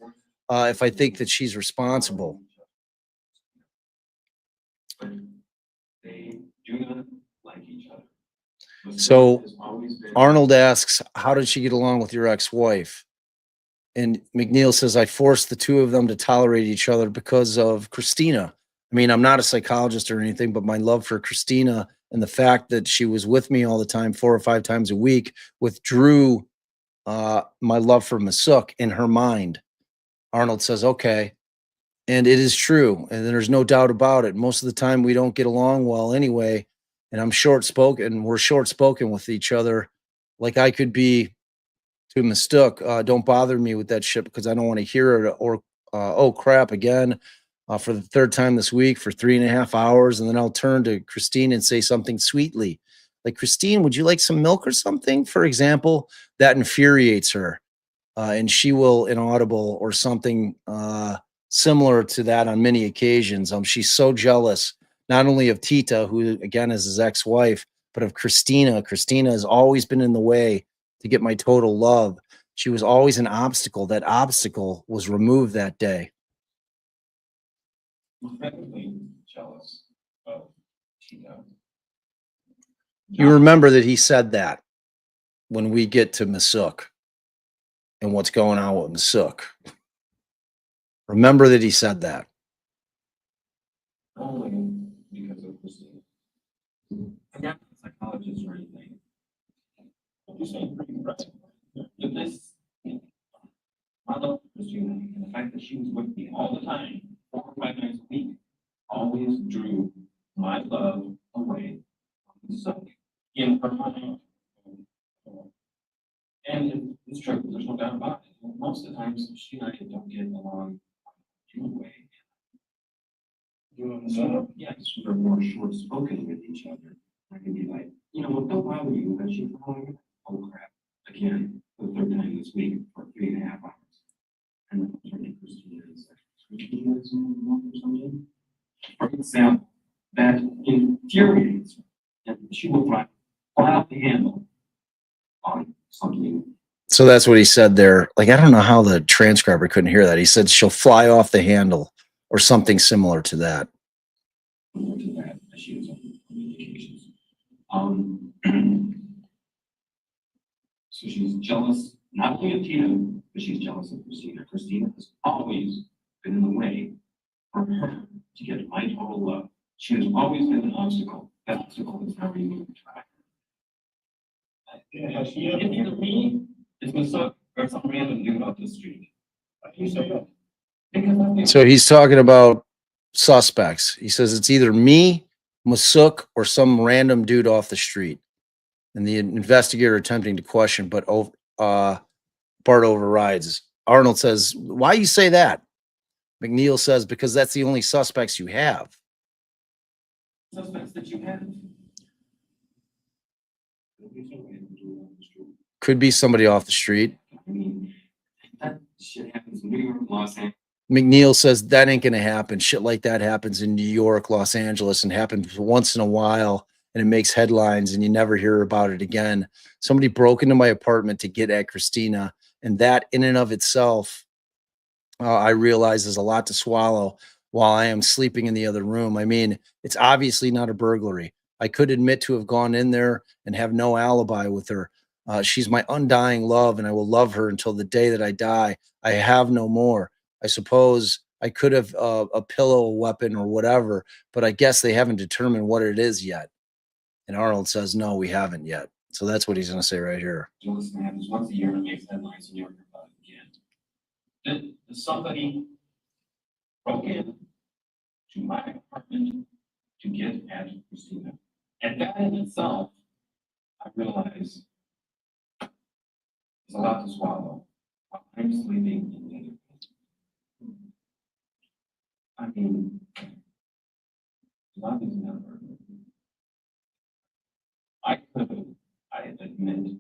if I think that she's responsible. They do not like each other. So Arnold asks, how did she get along with your ex-wife? And McNeil says, I forced the 2 of them to tolerate each other because of Christina. I mean, I'm not a psychologist or anything, but my love for Christina and the fact that she was with me all the time, 4 or 5 times a week, withdrew my love for Masuk in her mind. Arnold says, okay. And it is true. And there's no doubt about it. Most of the time we don't get along well anyway. And I'm short-spoken. We're short-spoken with each other. Like I could be to Mistook, don't bother me with that shit because I don't want to hear it. Or, oh crap, again. For the 3rd time this week for 3.5 hours. And then I'll turn to Christine and say something sweetly. Like, Christine, would you like some milk or something? For example, that infuriates her. And she will inaudible or something similar to that on many occasions. She's so jealous, not only of Tita, who again is his ex-wife, but of Christina. Christina has always been in the way to get my total love. She was always an obstacle. That obstacle was removed that day. Incredibly jealous of Tita. You remember that he said that when we get to Masuk and what's going on with Masuk. Remember that he said that. Only because of Christina. I'm not a psychologist or anything. I'm just saying, but this, I love Christina and the fact that she was with me all the time, 4 or 5 nights a week, always drew my love away from the suck in her mind. And it's true, there's no doubt about it. Most of the times, she and I don't get along anyway. So, yes, we're more short spoken with each other. I can be like, don't bother you, but she's going, oh crap, again, for the 3rd time this week for 3.5 hours. And then turning Christina and say, Christina is or something. For example, that infuriates her. And she will fly out the handle on something. So that's what he said there. Like, I don't know how the transcriber couldn't hear that. He said she'll fly off the handle or something similar to that. Similar to that, as she was on communications. So she's jealous, not only of Tina, but she's jealous of Christina. Christina has always been in the way for her to get my total love. She has always been an obstacle. That obstacle is now removed. It's either me, it's Masuk, or some random dude off the street. Why do you say that? Because So he's talking about suspects. He says it's either me, Masuk, or some random dude off the street. And the investigator attempting to question, but Bart overrides. Arnold says, why you say that? McNeil says, because that's the only suspects you have. Suspects that you have. Could be somebody off the street. I mean, that shit happens in New York, Los Angeles. McNeil says that ain't going to happen. Shit like that happens in New York, Los Angeles, and happens once in a while, and it makes headlines, and you never hear about it again. Somebody broke into my apartment to get at Christina, and that in and of itself, I realize is a lot to swallow while I am sleeping in the other room. I mean, it's obviously not a burglary. I could admit to have gone in there and have no alibi with her. She's my undying love, and I will love her until the day that I die. I have no more. I suppose I could have a pillow weapon or whatever, but I guess they haven't determined what it is yet. And Arnold says, no, we haven't yet. So that's what he's going to say right here. This happens once a year and it makes headlines in New York about it again. that somebody broke in to my apartment to get at Christina. And that in itself, I realize, is a lot to swallow while I'm sleeping in the other room. I mean, love is never. I admit,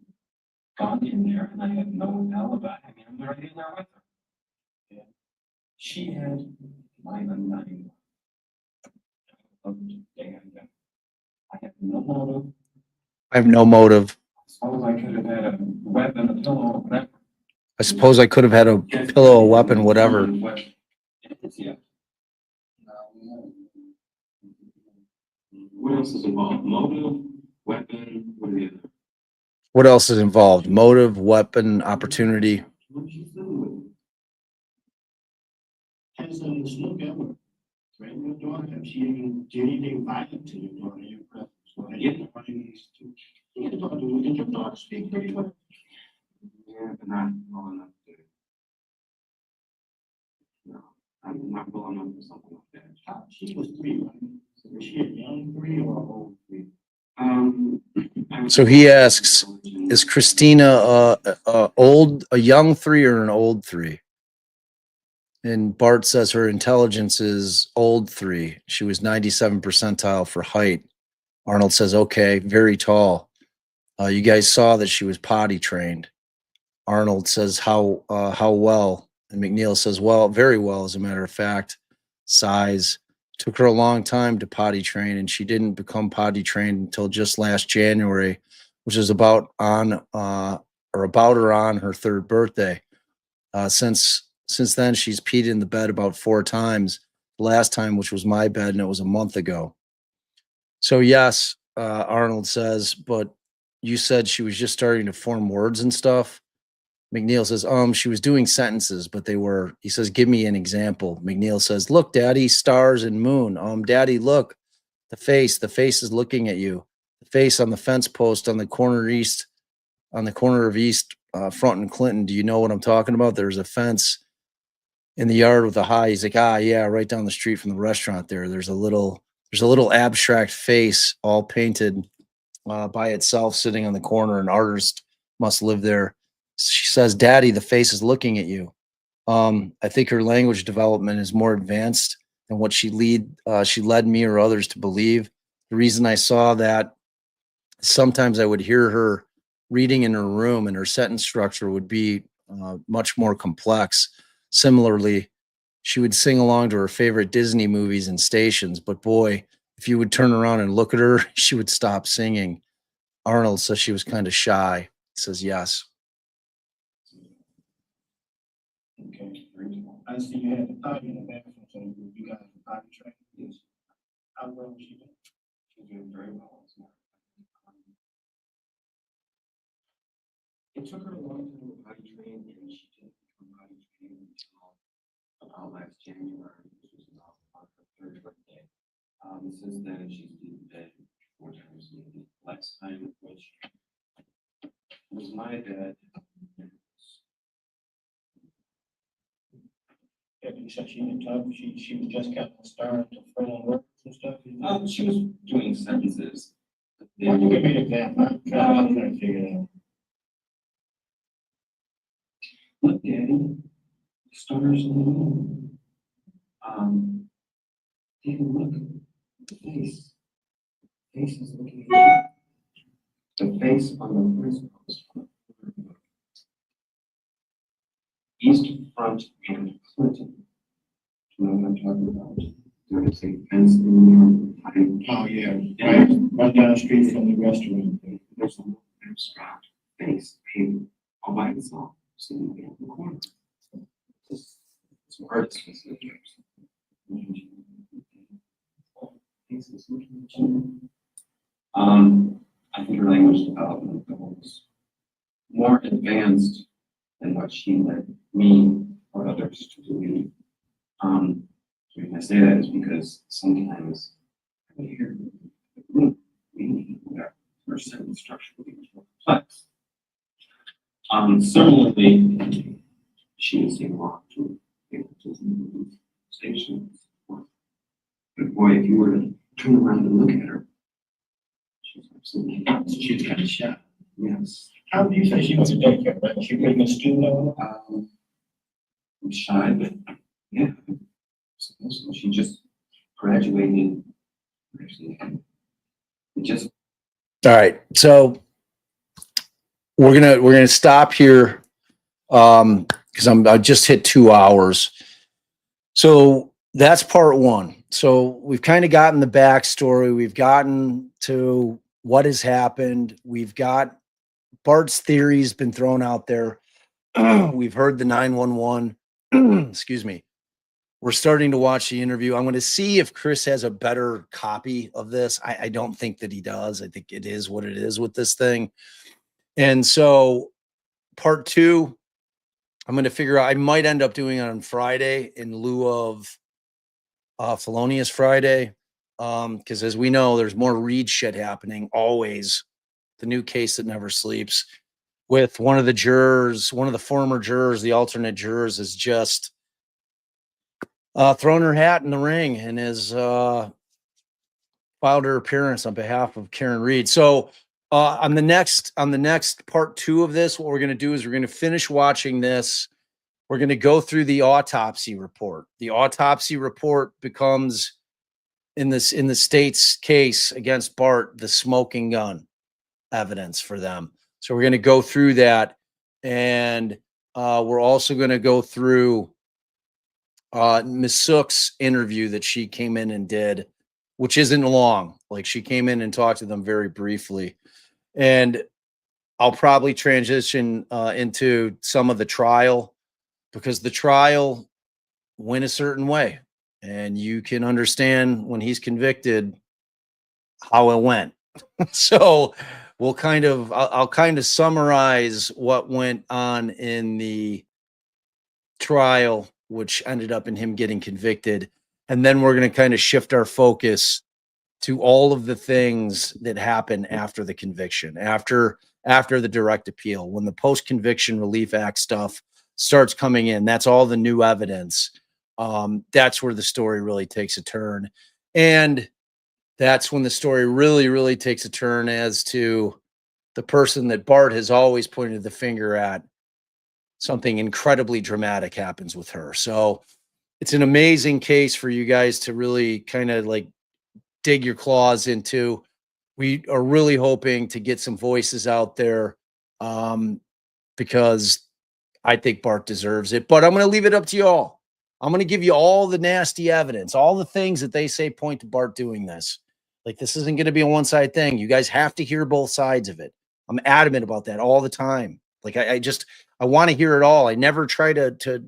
gone in there and I had no alibi. I mean, I'm right in there with her. Yeah. She had my undying love. I have no motive. I have no motive. Suppose I could have had a weapon, a pillow, or whatever. I suppose I could have had a pillow, a weapon, whatever. Yeah. What else is involved? Motive, weapon, what are the other? What else is involved? Motive, weapon, opportunity. What is she doing? Hasn't look ever threatened your daughter? Have she even did anything violent to your daughter in your presence? Or Yeah. Did your daughter speak to you? Yeah, but not well enough to. No, I'm not well enough for something like that. She was 3, right? So was she a young 3 or an old 3? So he asks, is Christina a young 3 or an old 3? And Bart says her intelligence is old 3. She was 97 percentile for height. Arnold says, okay, very tall. You guys saw that she was potty trained. Arnold says, how well? And McNeil says, well, very well, as a matter of fact. Size. Took her a long time to potty train, and she didn't become potty trained until just last January, which is about or on her 3rd birthday. Since then, she's peed in the bed about 4 times. The last time, which was my bed, and it was a month ago. So yes, Arnold says, but you said she was just starting to form words and stuff. McNeil says, she was doing sentences, but he says, give me an example. McNeil says, look, Daddy, stars and moon. Daddy, look, the face is looking at you. The face on the fence post on the corner of East, Front and Clinton. Do you know what I'm talking about? There's a fence in the yard with a high. He's like, yeah, right down the street from the restaurant there. There's a little abstract face all painted by itself sitting on the corner. An artist must live there. She says, Daddy, the face is looking at you. I think her language development is more advanced than what she led me or others to believe. The reason I saw that, sometimes I would hear her reading in her room and her sentence structure would be much more complex. Similarly, she would sing along to her favorite Disney movies and stations, but boy, if you would turn around and look at her, she would stop singing. Arnold says she was kind of shy. He says yes. Okay. I see you had the potty in the bathroom, so you guys were potty trained. Yes. How well was she doing? She was doing very well. It took her a long time to potty train, and she didn't become potty trained until about last January, which was about her 3rd birthday. Since then, she's been in bed 4 times a day. Last time, which was my bed. Yeah, you said she didn't talk. She was just kind of starting to form words and stuff. She was doing sentences. Why don't you give me an example? I'm trying to figure it out. Look, Daddy, stars in the moon. Daddy, look, the face. The face is looking at you. The face on the fence post. East Front and Clinton. You know what I'm talking about? There is a fence in there. Oh, yeah, right down the street from the restaurant. There's a little abstract face painted all by itself, sitting there in the corner. It's artist was looking at you. I think her language development was more advanced than what she led me or others to believe. The reason I say that is because sometimes I hear her sentence structure will be more complex. Similarly, she was being walked to the station. But boy, if you were to turn around and look at her, she's absolutely. She's kind of shy. Yes. How do you say she was a daycare? Right? She putting a student on? I'm shy, but yeah. So she just graduated. Actually, it just. All right. So we're gonna stop here because I just hit 2 hours. So that's part one. So we've kind of gotten the backstory. We've gotten to what has happened. We've got Bart's theory's been thrown out there. We've heard the 911. Excuse me. We're starting to watch the interview. I'm going to see if Chris has a better copy of this. I don't think that he does. I think it is what it is with this thing. And so part two, I'm going to figure out, I might end up doing it on Friday in lieu of Felonious Friday. Because as we know, there's more Reed shit happening always. The new case that never sleeps with one of the jurors, one of the former jurors, the alternate jurors is just thrown her hat in the ring and has filed her appearance on behalf of Karen Reed. So on the next part two of this, what we're going to do is we're going to finish watching this. We're going to go through the autopsy report. The autopsy report becomes in the state's case against Bart, the smoking gun evidence for them. So we're going to go through that. And we're also going to go through Ms. Sook's interview that she came in and did, which isn't long. Like she came in and talked to them very briefly. And I'll probably transition into some of the trial because the trial went a certain way. And you can understand when he's convicted how it went. So I'll kind of summarize what went on in the trial, which ended up in him getting convicted. And then we're going to kind of shift our focus to all of the things that happen after the conviction, after the direct appeal, when the post-conviction relief act stuff starts coming in. That's all the new evidence. That's where the story really takes a turn. And that's when the story really, really takes a turn as to the person that Bart has always pointed the finger at. Something incredibly dramatic happens with her. So it's an amazing case for you guys to really kind of like dig your claws into. We are really hoping to get some voices out there because I think Bart deserves it. But I'm going to leave it up to y'all. I'm going to give you all the nasty evidence, all the things that they say point to Bart doing this. Like, this isn't going to be a one-side thing. You guys have to hear both sides of it. I'm adamant about that all the time. Like, I want to hear it all. I never try to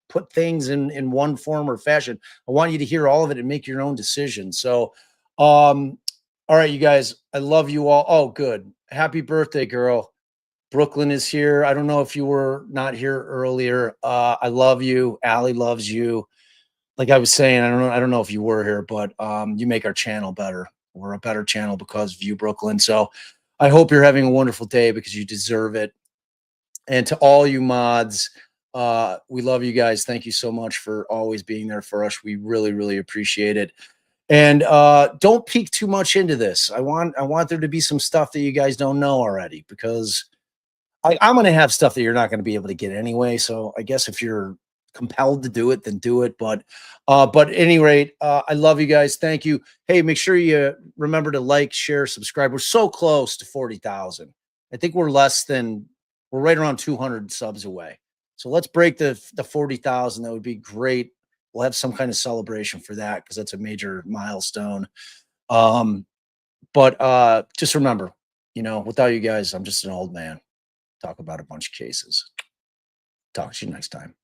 put things in one form or fashion. I want you to hear all of it and make your own decision. So, all right, you guys, I love you all. Oh, good. Happy birthday, girl. Brooklyn is here. I don't know if you were not here earlier. I love you. Allie loves you. Like I was saying, I don't know if you were here, but you make our channel better. We're a better channel because of you, Brooklyn. So I hope you're having a wonderful day because you deserve it. And to all you mods, we love you guys. Thank you so much for always being there for us. We really, really appreciate it. And don't peek too much into this. I want there to be some stuff that you guys don't know already, because I'm going to have stuff that you're not going to be able to get anyway. So I guess if you're compelled to do it, then do it. But at any rate, I love you guys. Thank you. Hey, make sure you remember to like, share, subscribe. We're so close to 40,000. I think we're right around 200 subs away. So let's break the 40,000. That would be great. We'll have some kind of celebration for that because that's a major milestone. But just remember, without you guys, I'm just an old man. Talk about a bunch of cases. Talk to you next time.